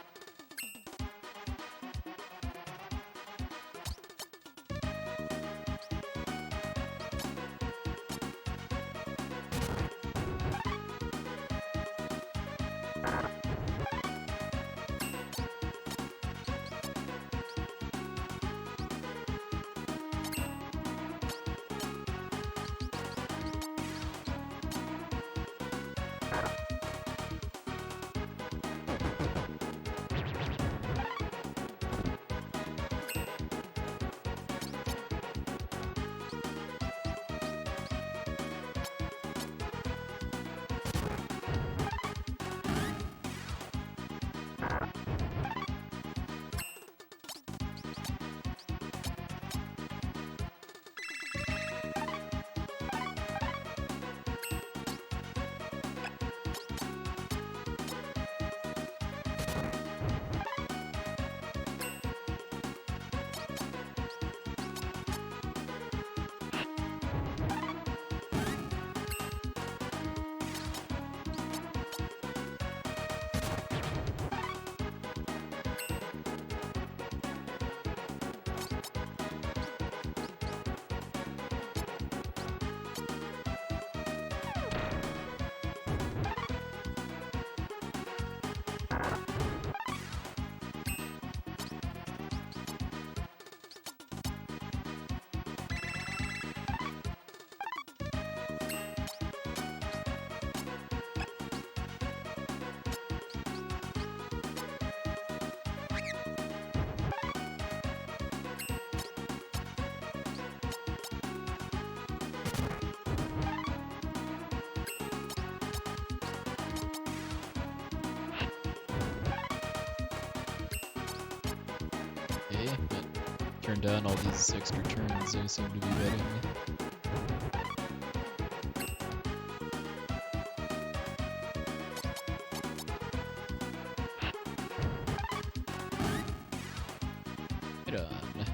Okay, but turn down all these extra turns they seem to be getting. Right on.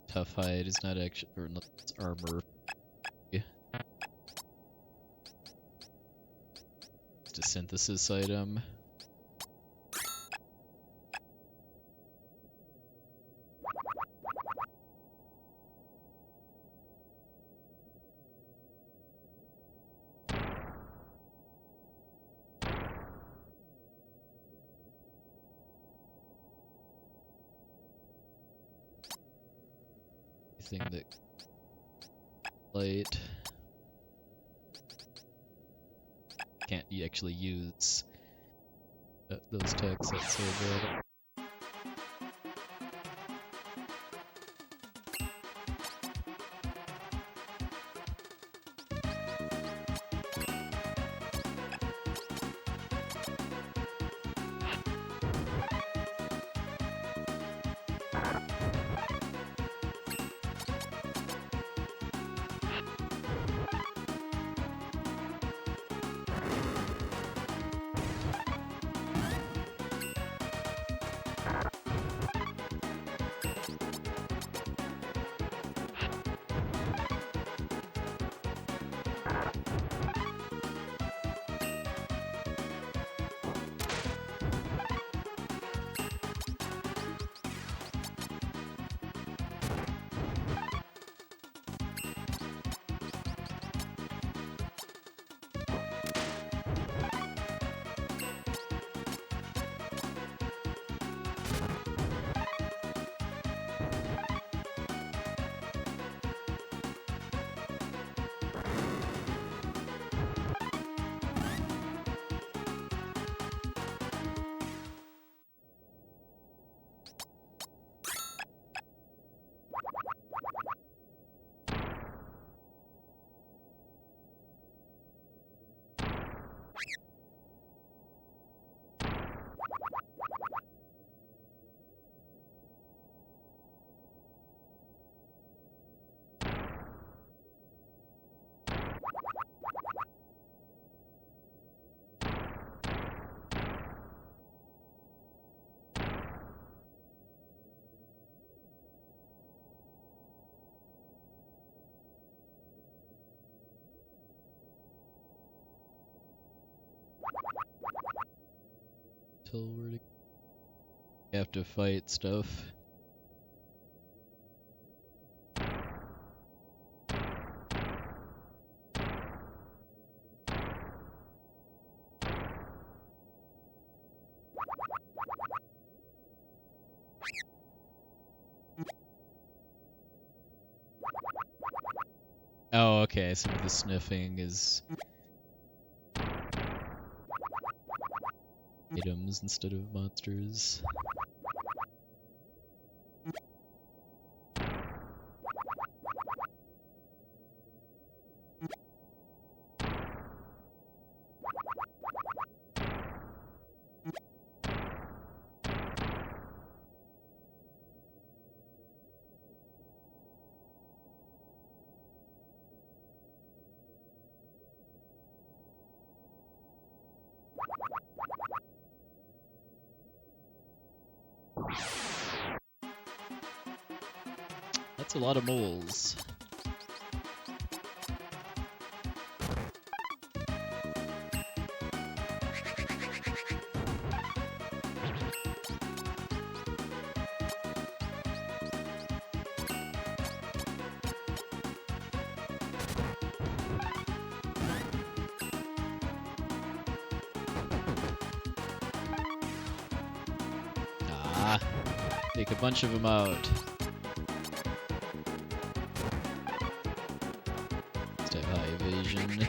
Tough hide is not actually, or not, it's armor. It's a synthesis item. Thing that light can't actually use those tags that's so good. tell where to... You have to fight stuff. Oh, okay, some of the sniffing is items instead of monsters. That's a lot of moles. Ah, take a bunch of them out. Let's have high evasion.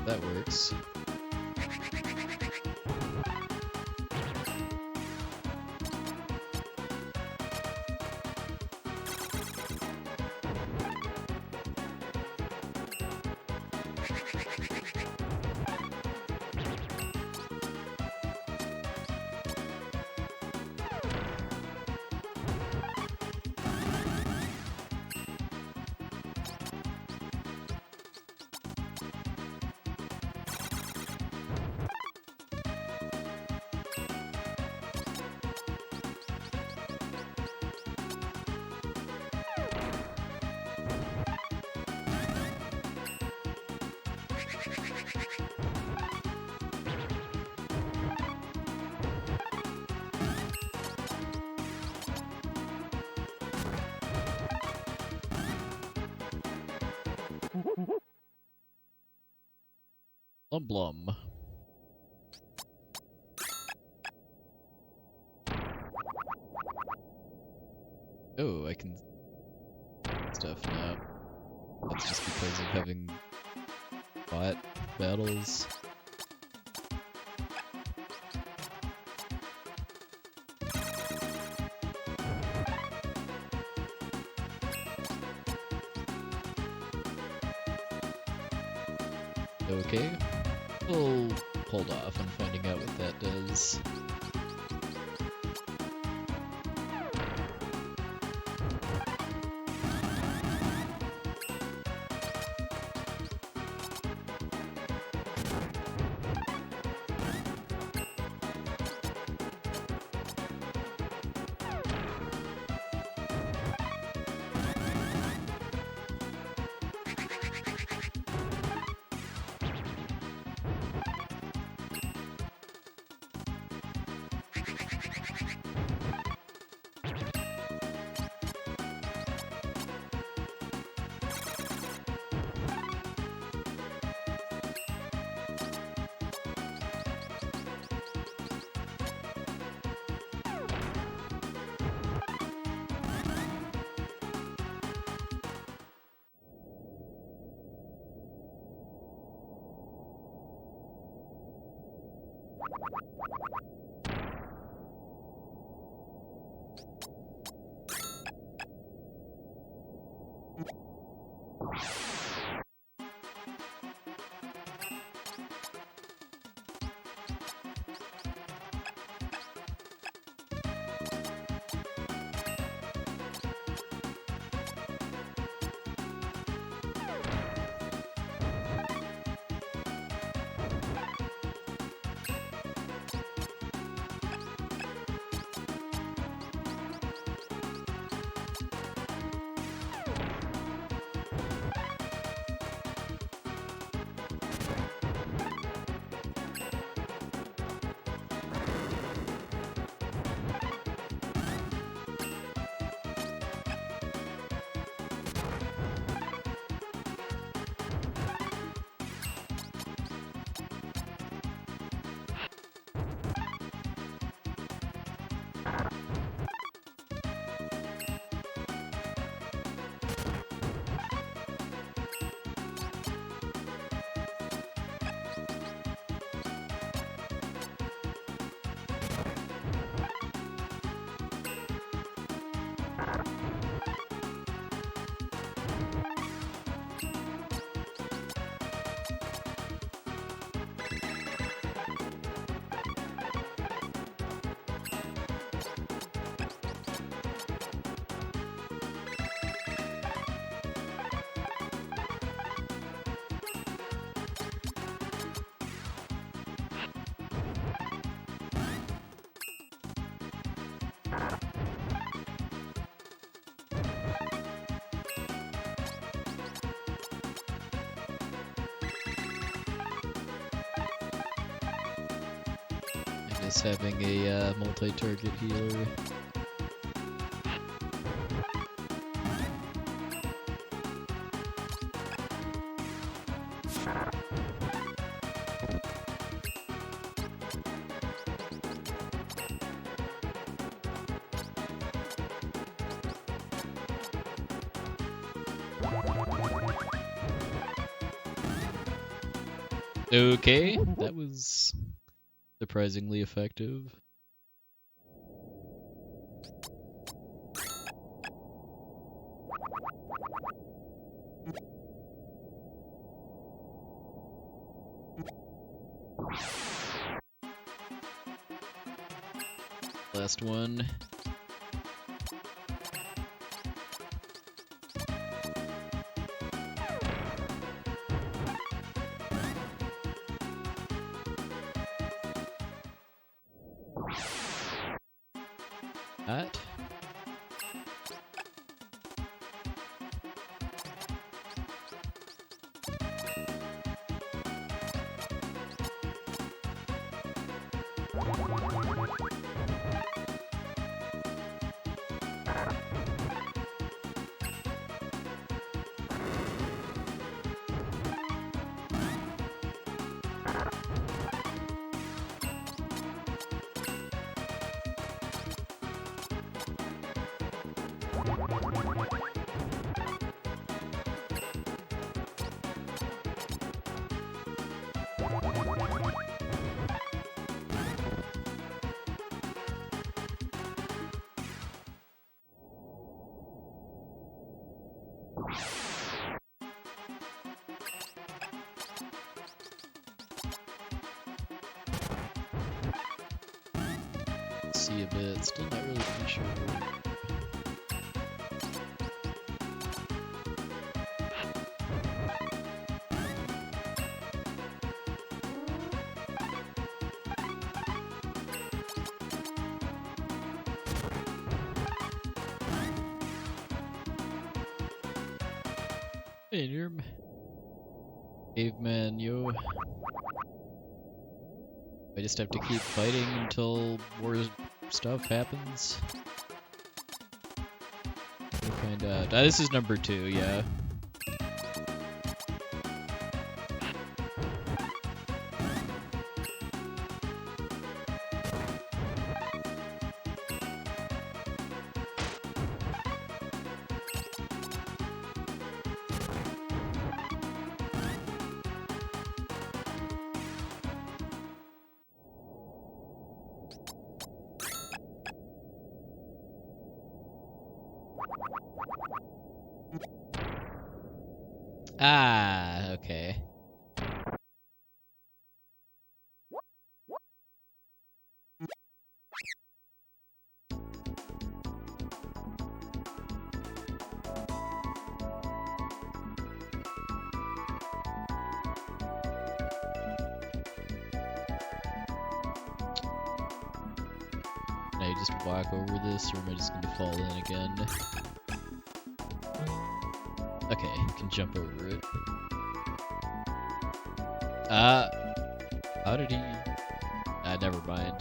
That works. Blum blum. Oh, I can stuff now. That's just because of having bot battles. Okay, we'll hold off on finding out what that does. Nice having a multi-target healer. Okay, that was surprisingly effective. Last one. That. See a bit, still not really too sure. Hey, you're Caveman, yo. I just have to keep fighting until more stuff happens. We'll find out. This is number 2, yeah. Ah, okay. Can I just walk over this, or am I just going to fall in again? Okay, I can jump over it. How did he... never mind.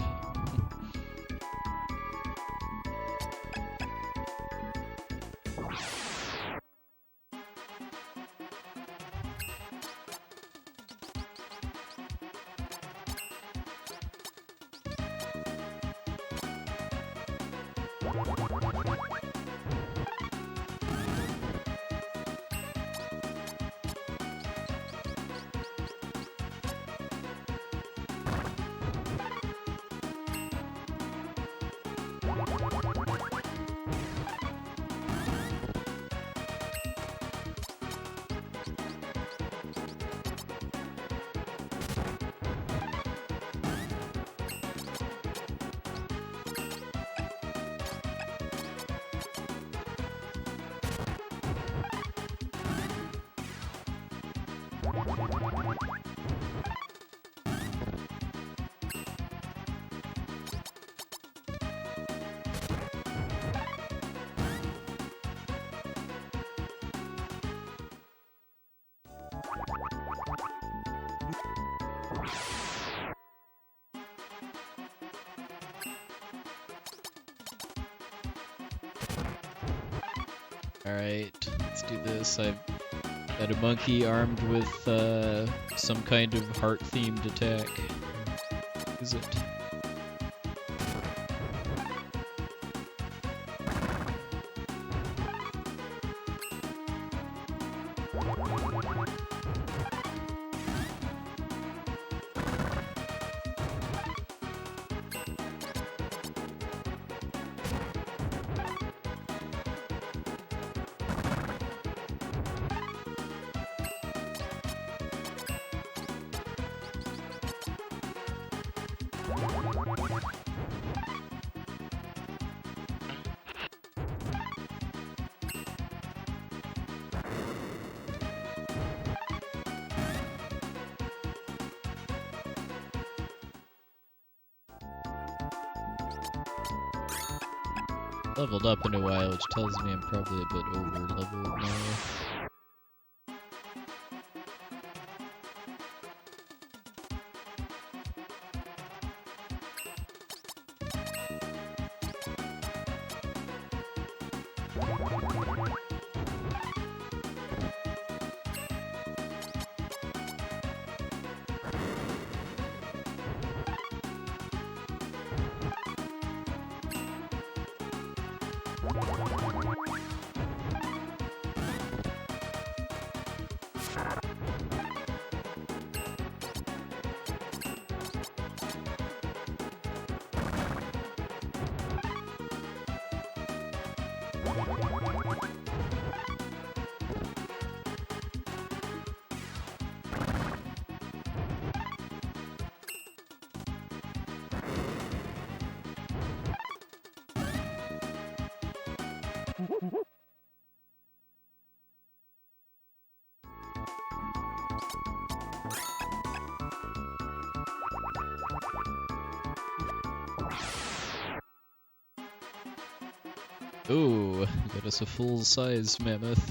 Alright, let's do this. I've got a monkey armed with some kind of heart-themed attack. Is it? Leveled up in a while, which tells me I'm probably a bit over leveled now. Ooh, got us a full-size mammoth.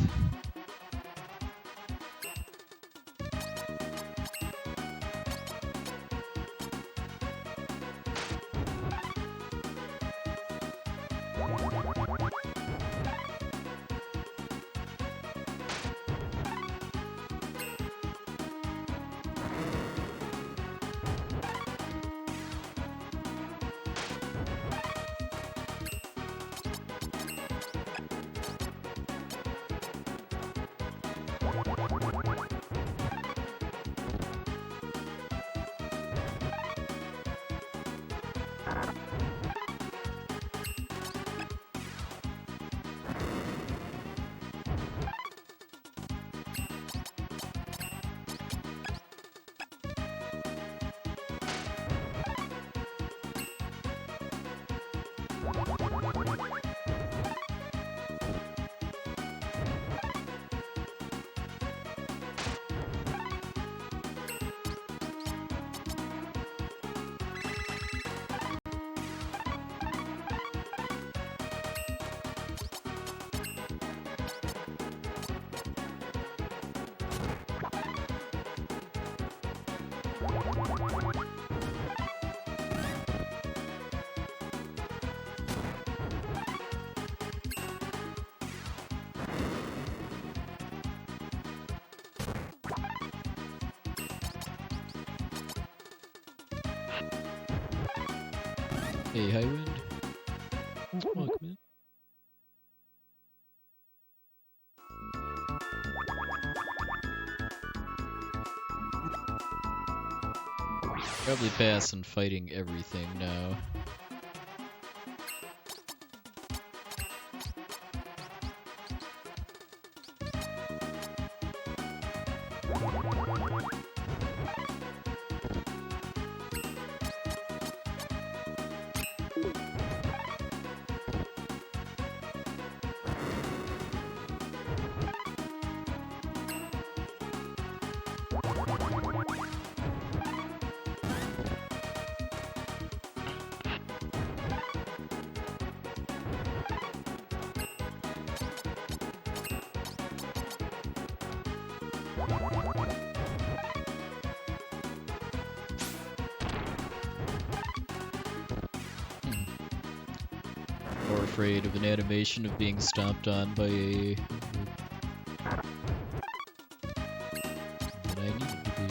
Hey, Highwind. Welcome in. Probably pass on fighting everything now. afraid of an animation of being stomped on by a... that I needed to be.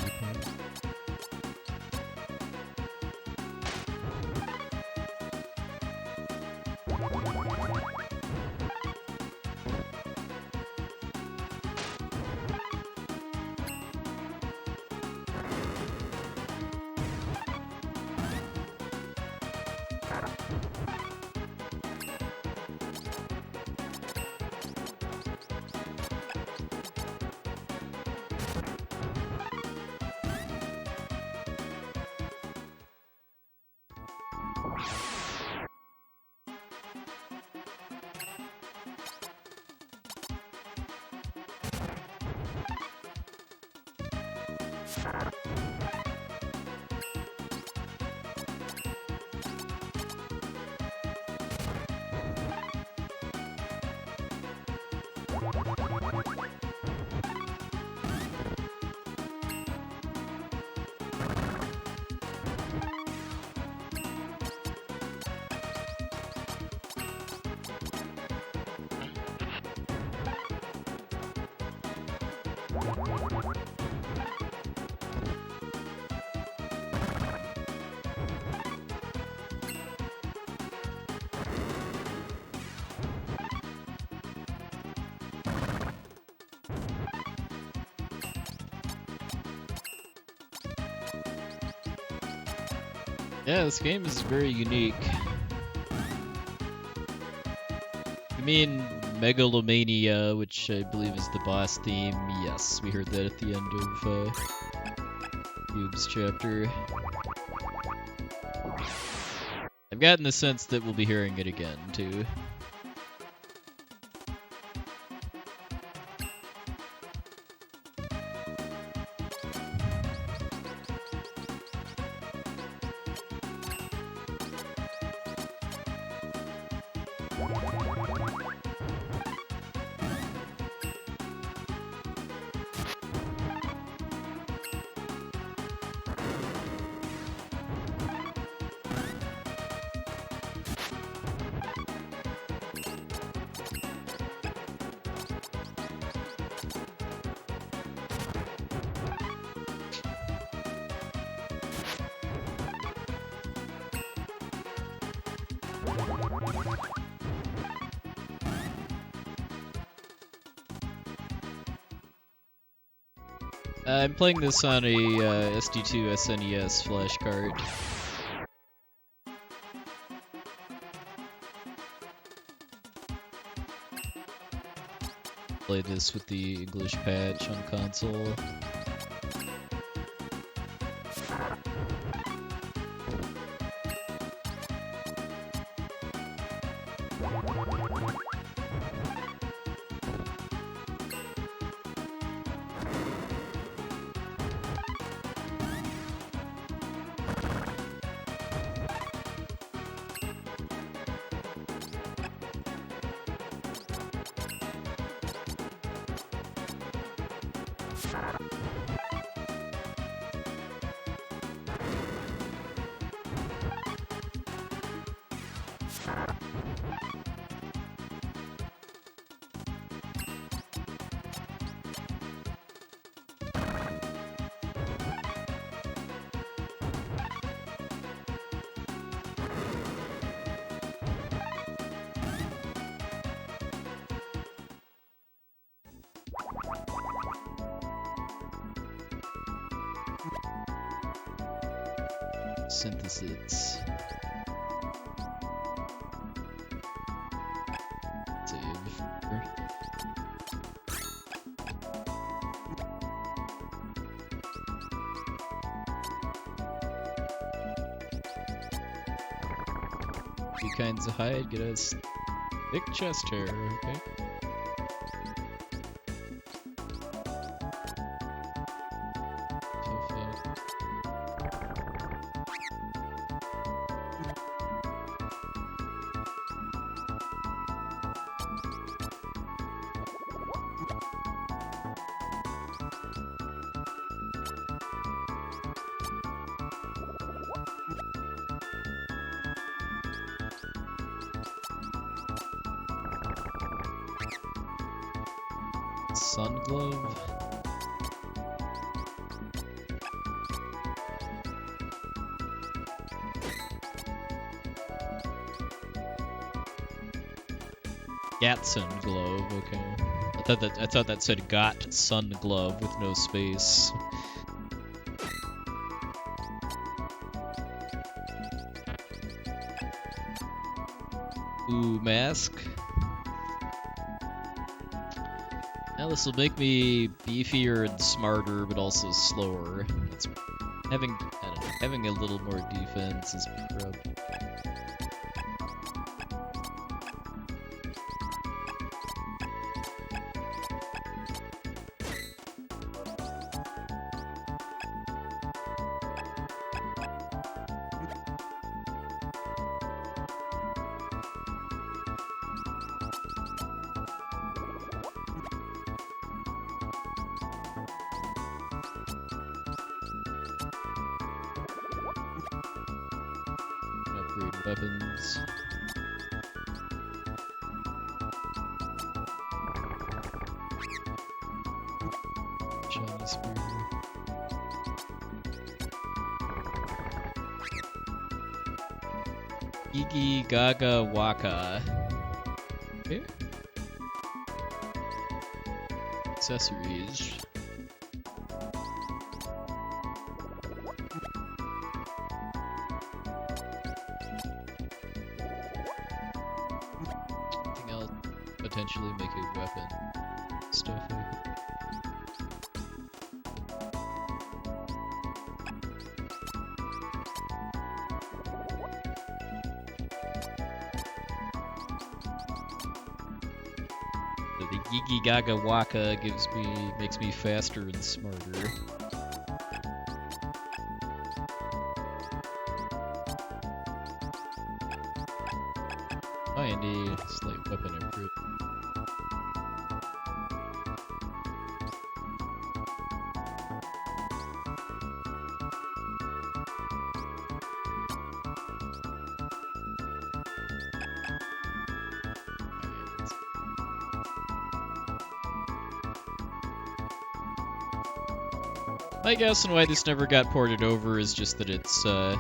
Yeah, this game is very unique. You mean Megalomania, which I believe is the boss theme? Yes, we heard that at the end of Cube's chapter. I've gotten the sense that we'll be hearing it again, too. I'm playing this on a SD2 SNES flash card. Played this with the English patch on console. Synthesis. Save. Two kinds of hide, get us thick chest hair, okay? Sun Glove? Gatsun Glove, okay. I thought that said Got Sun Glove with no space. Ooh, mask. Now this will make me beefier and smarter, but also slower. That's having having a little more defense is probably. Upgrade weapons. Shiny spear. Gigi Gaga Waka. Okay. Accessories. Anything else? Potentially make a weapon. Stuff like that. The Gigi Gaga Waka makes me faster and smarter. Find a slight weapon improvement. My guess on why this never got ported over is just that it's a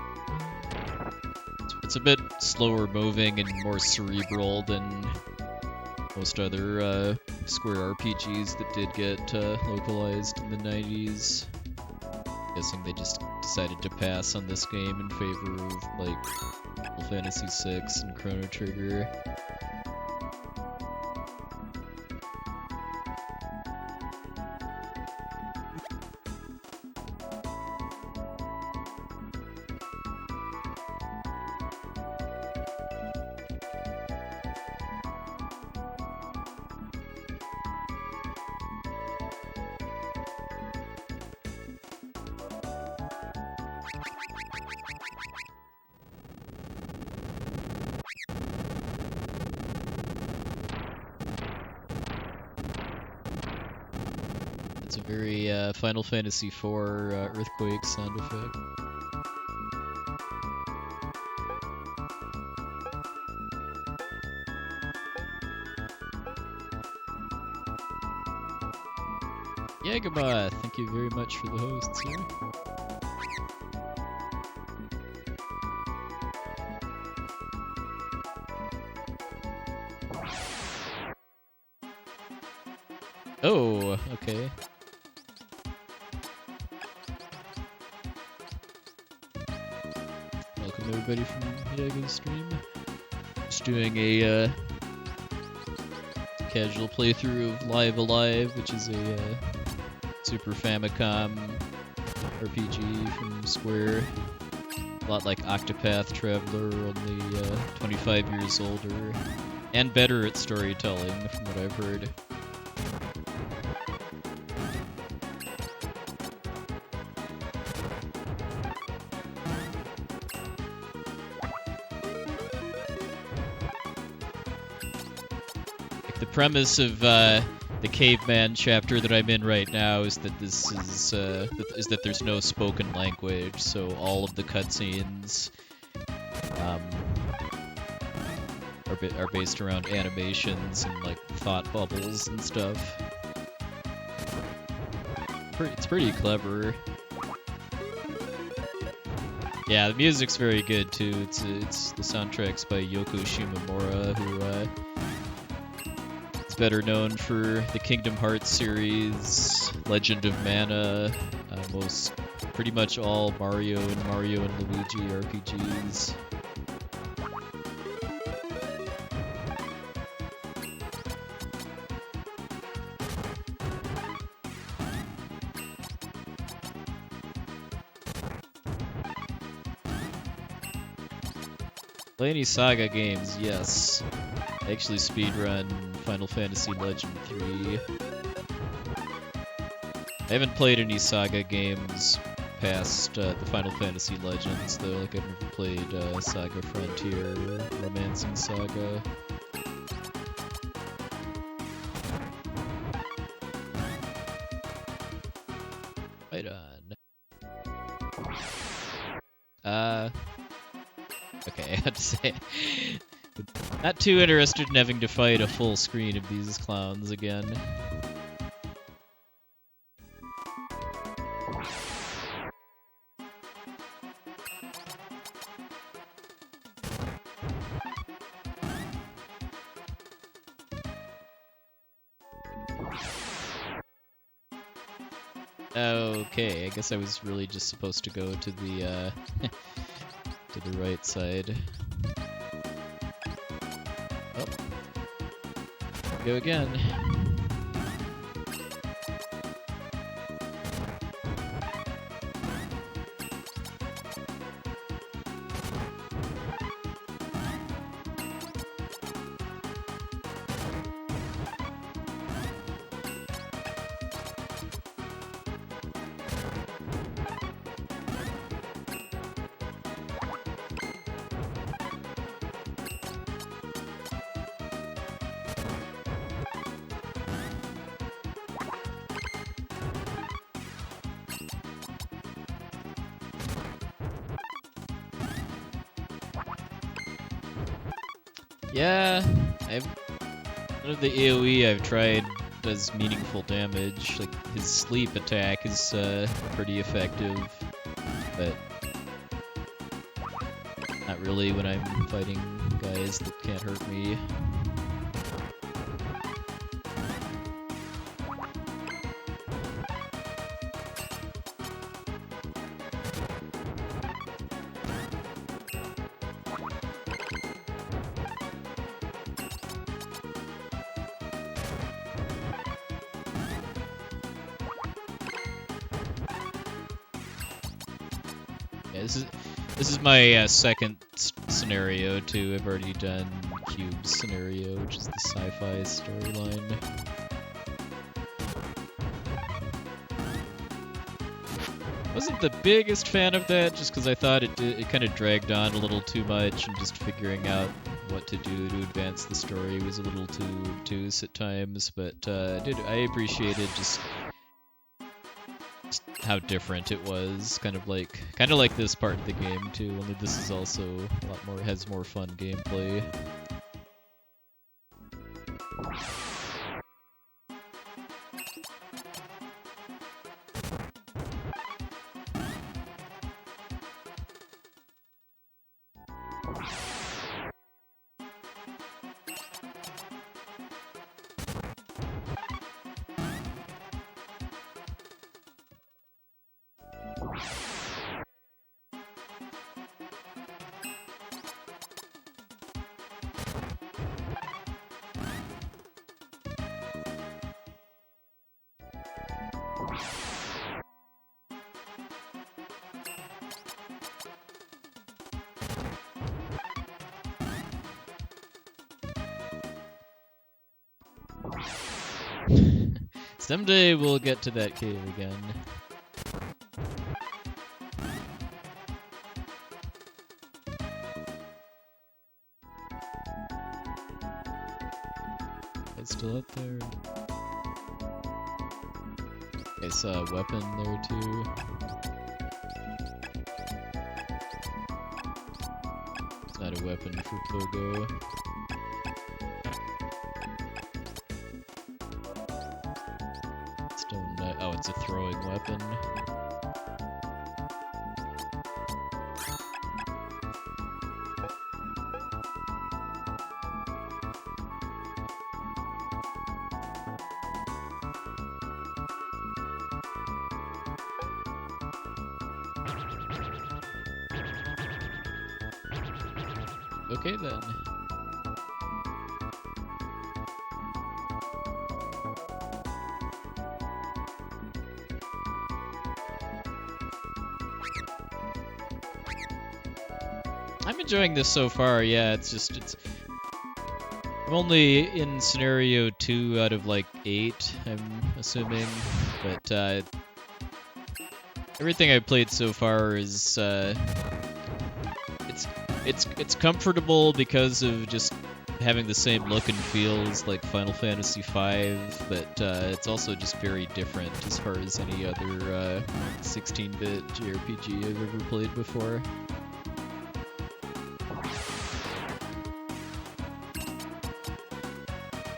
bit slower moving and more cerebral than most other Square RPGs that did get localized in the 90s. Guessing they just decided to pass on this game in favor of like Final Fantasy VI and Chrono Trigger. It's a very Final Fantasy IV earthquake sound effect. Yagama, thank you very much for the host, sir. Oh, okay. Welcome everybody from Yaga's stream. Just doing a casual playthrough of Live Alive, which is a Super Famicom RPG from Square. A lot like Octopath Traveler, only 25 years older. And better at storytelling, from what I've heard. The premise of the Caveman chapter that I'm in right now is that this is that there's no spoken language, so all of the cutscenes are based around animations and like thought bubbles and stuff. it's pretty clever. Yeah, the music's very good too. It's the soundtrack's by Yoko Shimomura, who is better known for the Kingdom Hearts series, Legend of Mana, pretty much all Mario and Luigi RPGs. Play any Saga games? Yes. I actually speedrun Final Fantasy Legend 3. I haven't played any Saga games past the Final Fantasy Legends, though. Like, I've never played Saga Frontier or Romancing Saga. Right on. Okay, I had to say, not too interested in having to fight a full screen of these clowns again. Okay, I guess I was really just supposed to go to the to the right side. Oh. Go again. Yeah, none of the AoE I've tried does meaningful damage. Like, his sleep attack is pretty effective, but not really when I'm fighting guys that can't hurt me. This is my second scenario too. I've already done Cube's scenario, which is the sci-fi storyline. Wasn't the biggest fan of that, just because I thought it kind of dragged on a little too much, and just figuring out what to do to advance the story was a little too obtuse at times. But I appreciated just how different it was, kind of like this part of the game too. Only this is also a lot more, has more fun gameplay. Someday we'll get to that cave again. It's still up there. I saw a weapon there too. It's not a weapon for Pogo. a throwing weapon. Okay then. I'm enjoying this so far, yeah, I'm only in scenario 2 out of like 8, I'm assuming, but everything I've played so far is it's comfortable because of just having the same look and feel as like Final Fantasy V, but it's also just very different as far as any other 16-bit JRPG I've ever played before.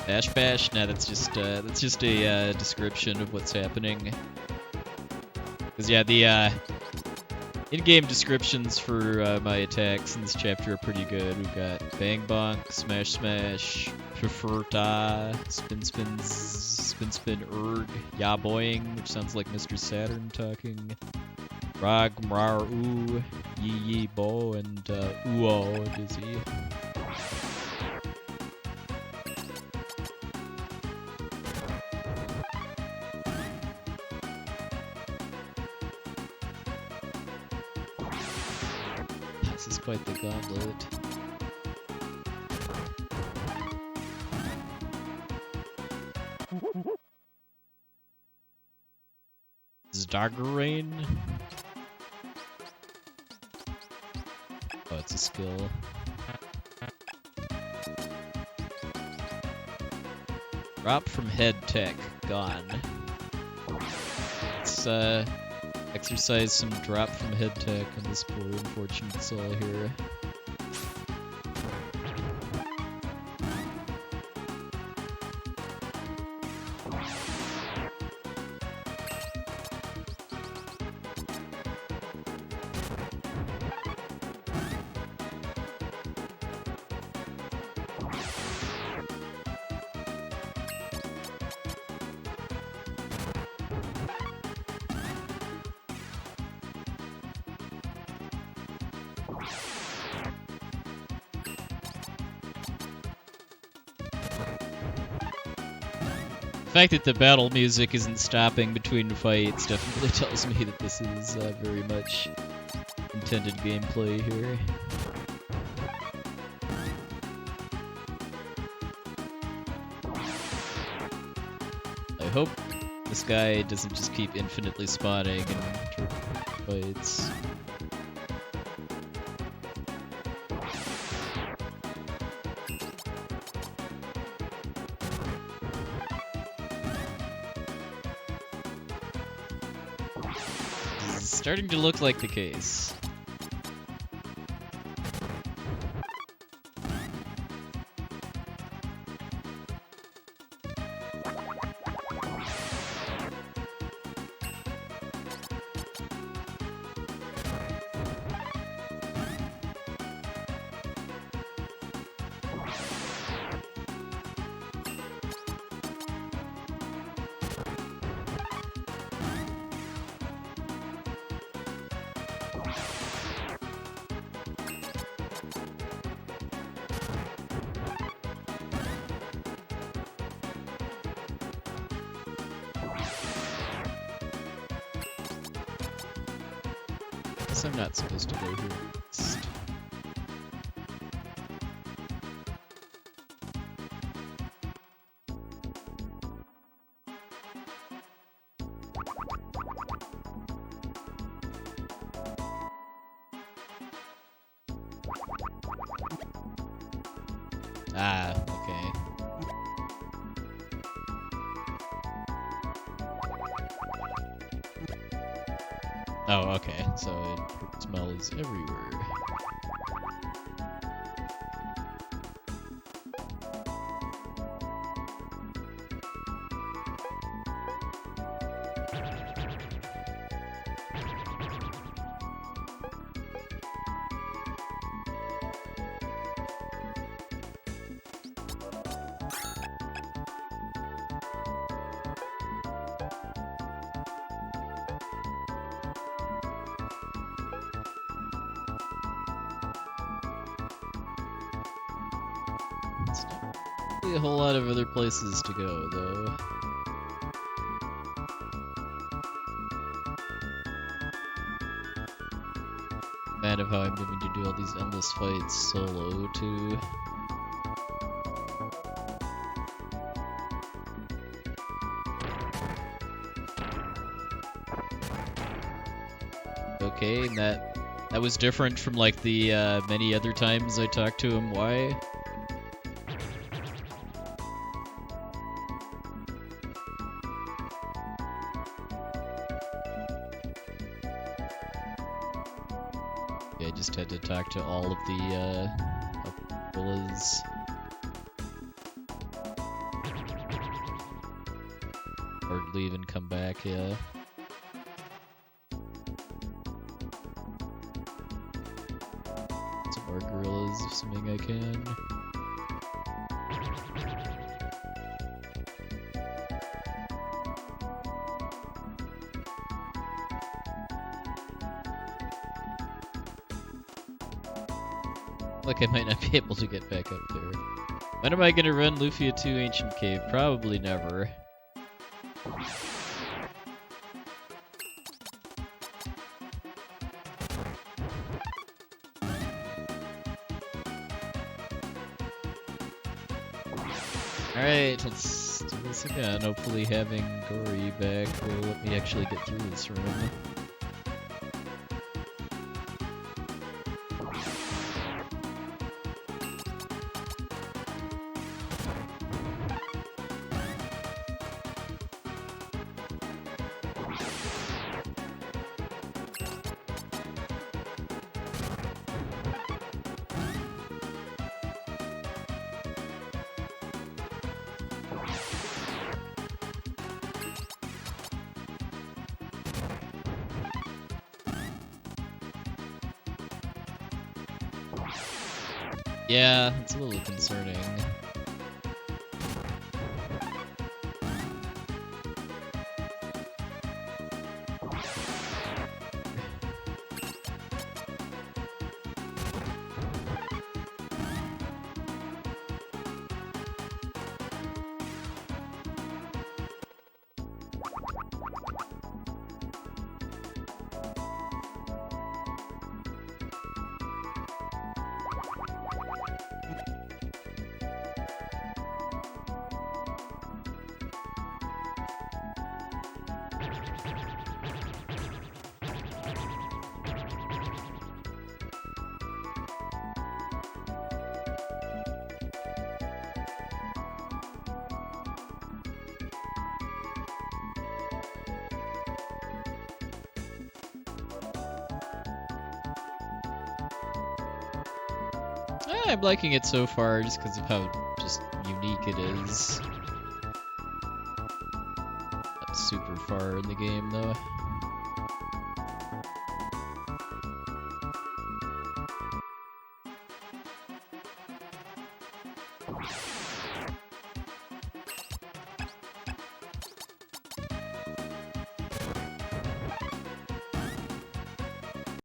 Bash bash? Nah, that's just a description of what's happening. Cause yeah, the in-game descriptions for my attacks in this chapter are pretty good. We've got bang bonk, smash smash, preferta, spin spin erg, ya boing, which sounds like Mr. Saturn talking, rag mrar oo, yee bo, and ooh dizzy. This is quite the gauntlet. Zdaggerain? Oh, it's a skill. Drop from head tech, gone. Let's exercise some drop from head tech on this poor unfortunate soul here. The fact that the battle music isn't stopping between fights definitely tells me that this is very much intended gameplay here. I hope this guy doesn't just keep infinitely spawning and fights. Starting to look like the case. I'm not supposed to go here next. Ah, okay. Oh, okay. So smell is everywhere. A whole lot of other places to go, though. Mad of how I'm having to do all these endless fights solo, too. Okay, and that was different from like the many other times I talked to him. Why? Yeah, I just had to talk to all of the gorillas. Or leave and come back, yeah. Some more gorillas, assuming I can. Like I might not be able to get back up there. When am I gonna run Lufia 2 Ancient Cave? Probably never. Alright, let's do this again. Hopefully having Gory back will let me actually get through this room. Yeah, it's a little concerning. I'm liking it so far just because of how just unique it is. Not super far in the game though.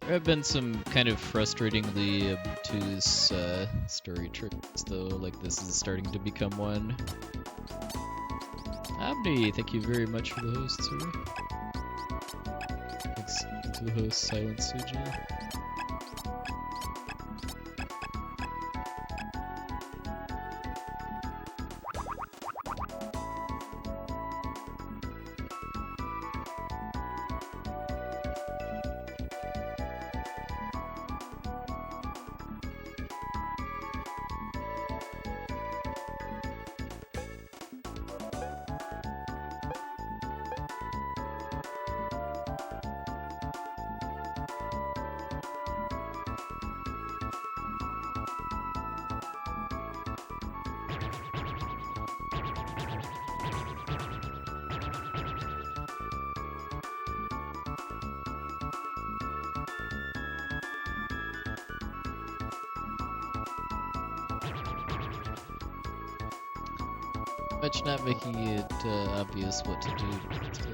There have been some kind of frustratingly obtuse story tricks, though, like this is starting to become one. Omni, thank you very much for the host, sir. Thanks to the host, Silent Suji. Much not making it obvious what to do. So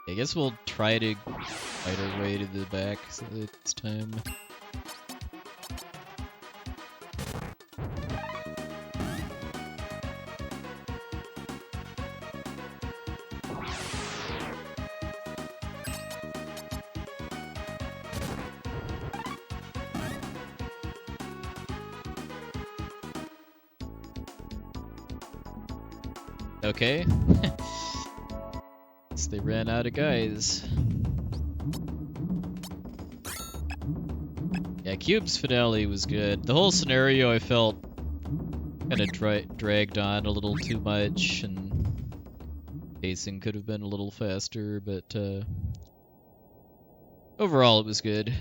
I guess we'll try to fight our way to the back so that it's time. Okay. Guess they ran out of guys. Yeah, Cube's finale was good. The whole scenario I felt kind of dragged on a little too much, and pacing could have been a little faster, but overall it was good.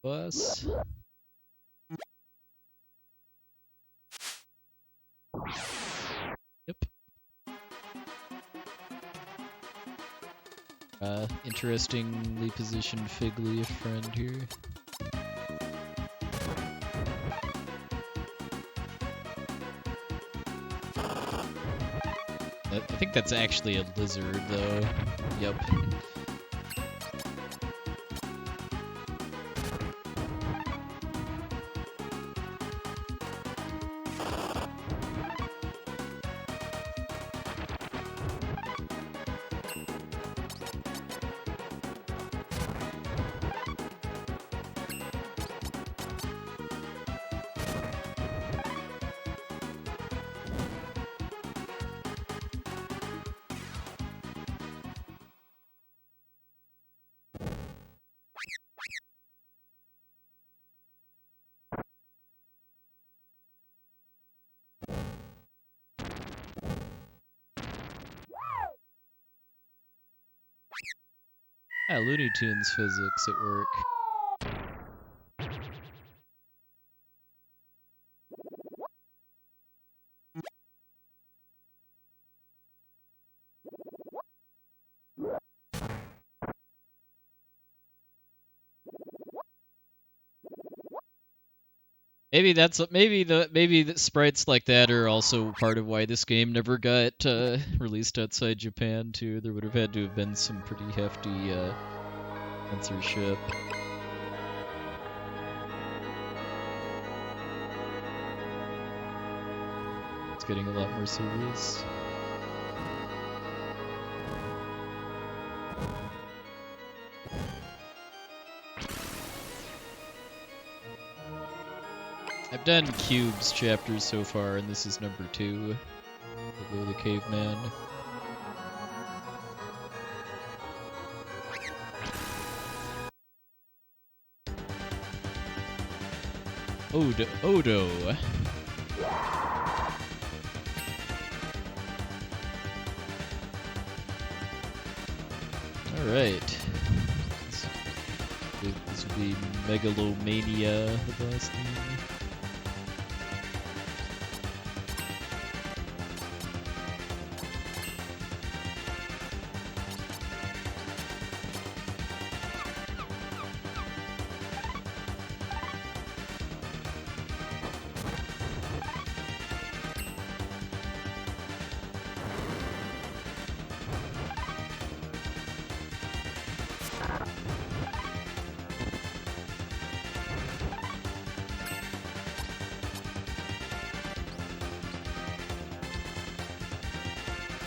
Bus. Yep. Interestingly positioned Figly, a friend here. I think that's actually a lizard, though. Yep. Yeah, Looney Tunes physics at work. Maybe the sprites like that are also part of why this game never got released outside Japan too. There would have had to have been some pretty hefty censorship. It's getting a lot more serious. I've done Cube's chapters so far, and this is number 2. We'll go the Caveman. Odo. Alright. This would be Megalomania, the boss theme.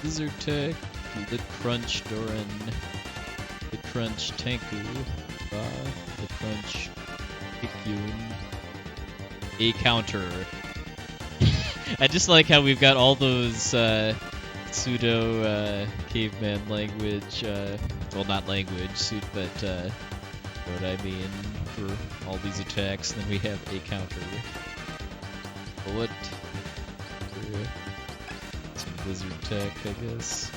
Lizard Tech, the Crunch Doran, the Crunch Tanku, the Crunch Pikyun, a counter. I just like how we've got all those pseudo caveman language, well, not language, but what I mean for all these attacks. Then we have a counter. Bullet. Lizard Tech, I guess.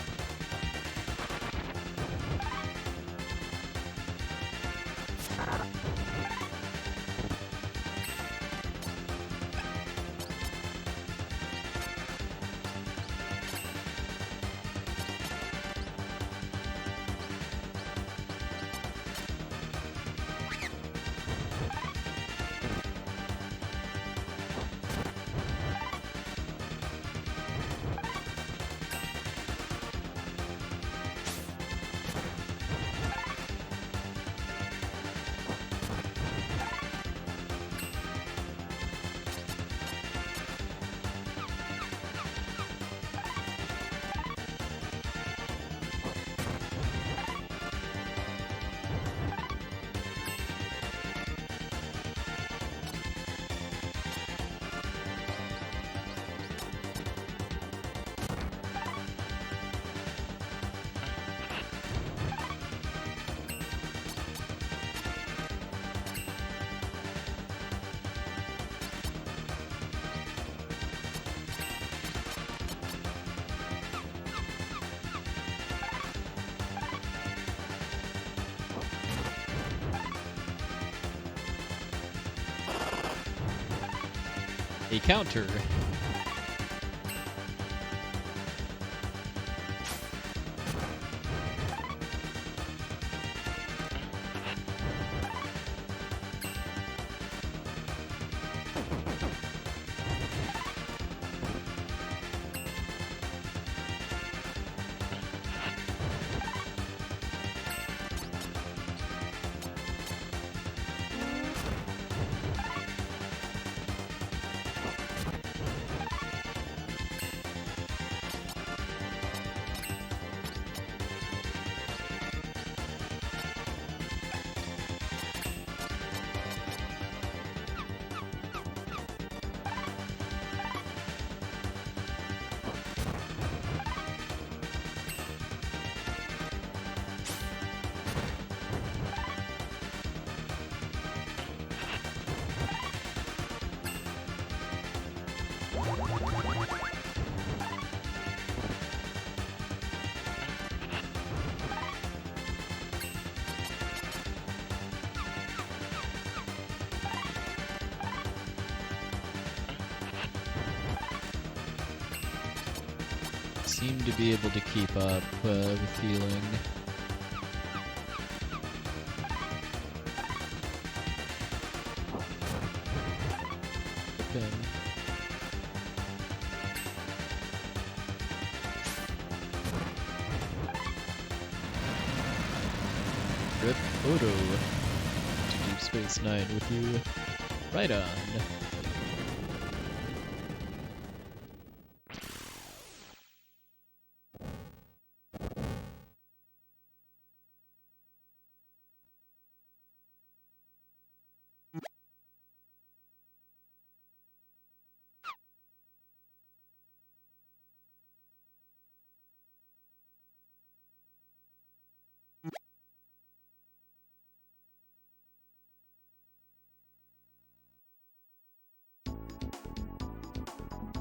A counter. Seem to be able to keep up with healing. Okay. Rip Photo to Deep Space Nine with you. Right on.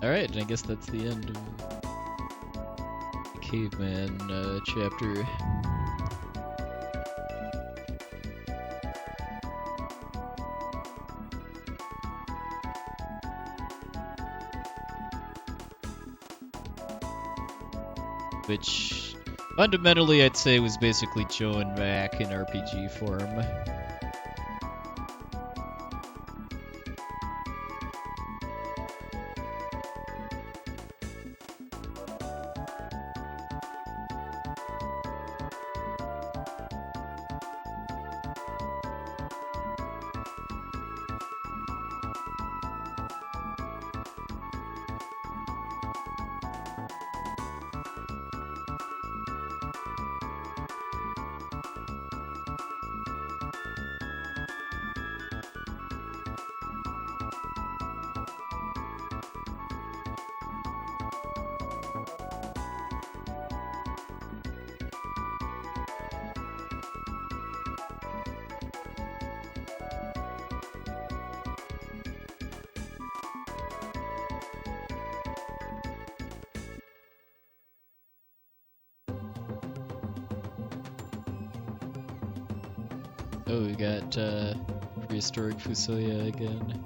Alright, and I guess that's the end of the Caveman chapter. Which, fundamentally, I'd say was basically Joe and Mac in RPG form. Oh, we got prehistoric Fusoya again.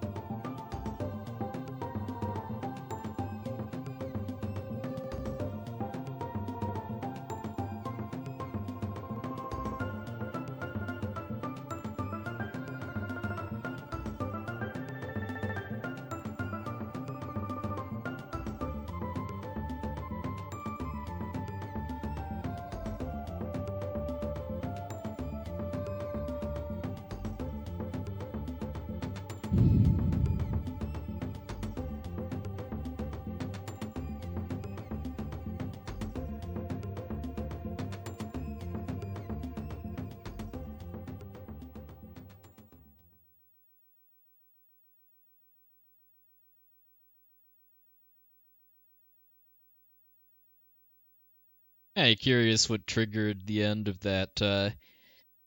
Yeah, curious what triggered the end of that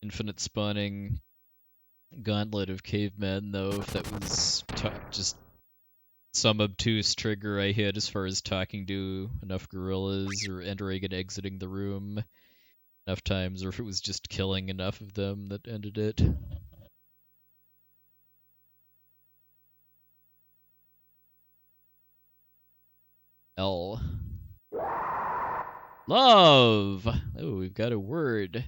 infinite spawning gauntlet of cavemen, though, if that was just some obtuse trigger I hit as far as talking to enough gorillas or entering and exiting the room enough times, or if it was just killing enough of them that ended it. L. Love. Oh, we've got a word.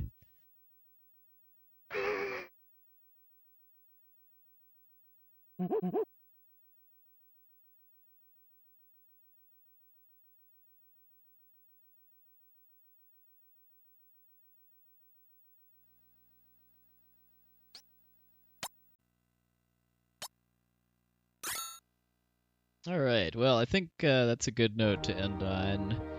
All right. Well, I think that's a good note to end on.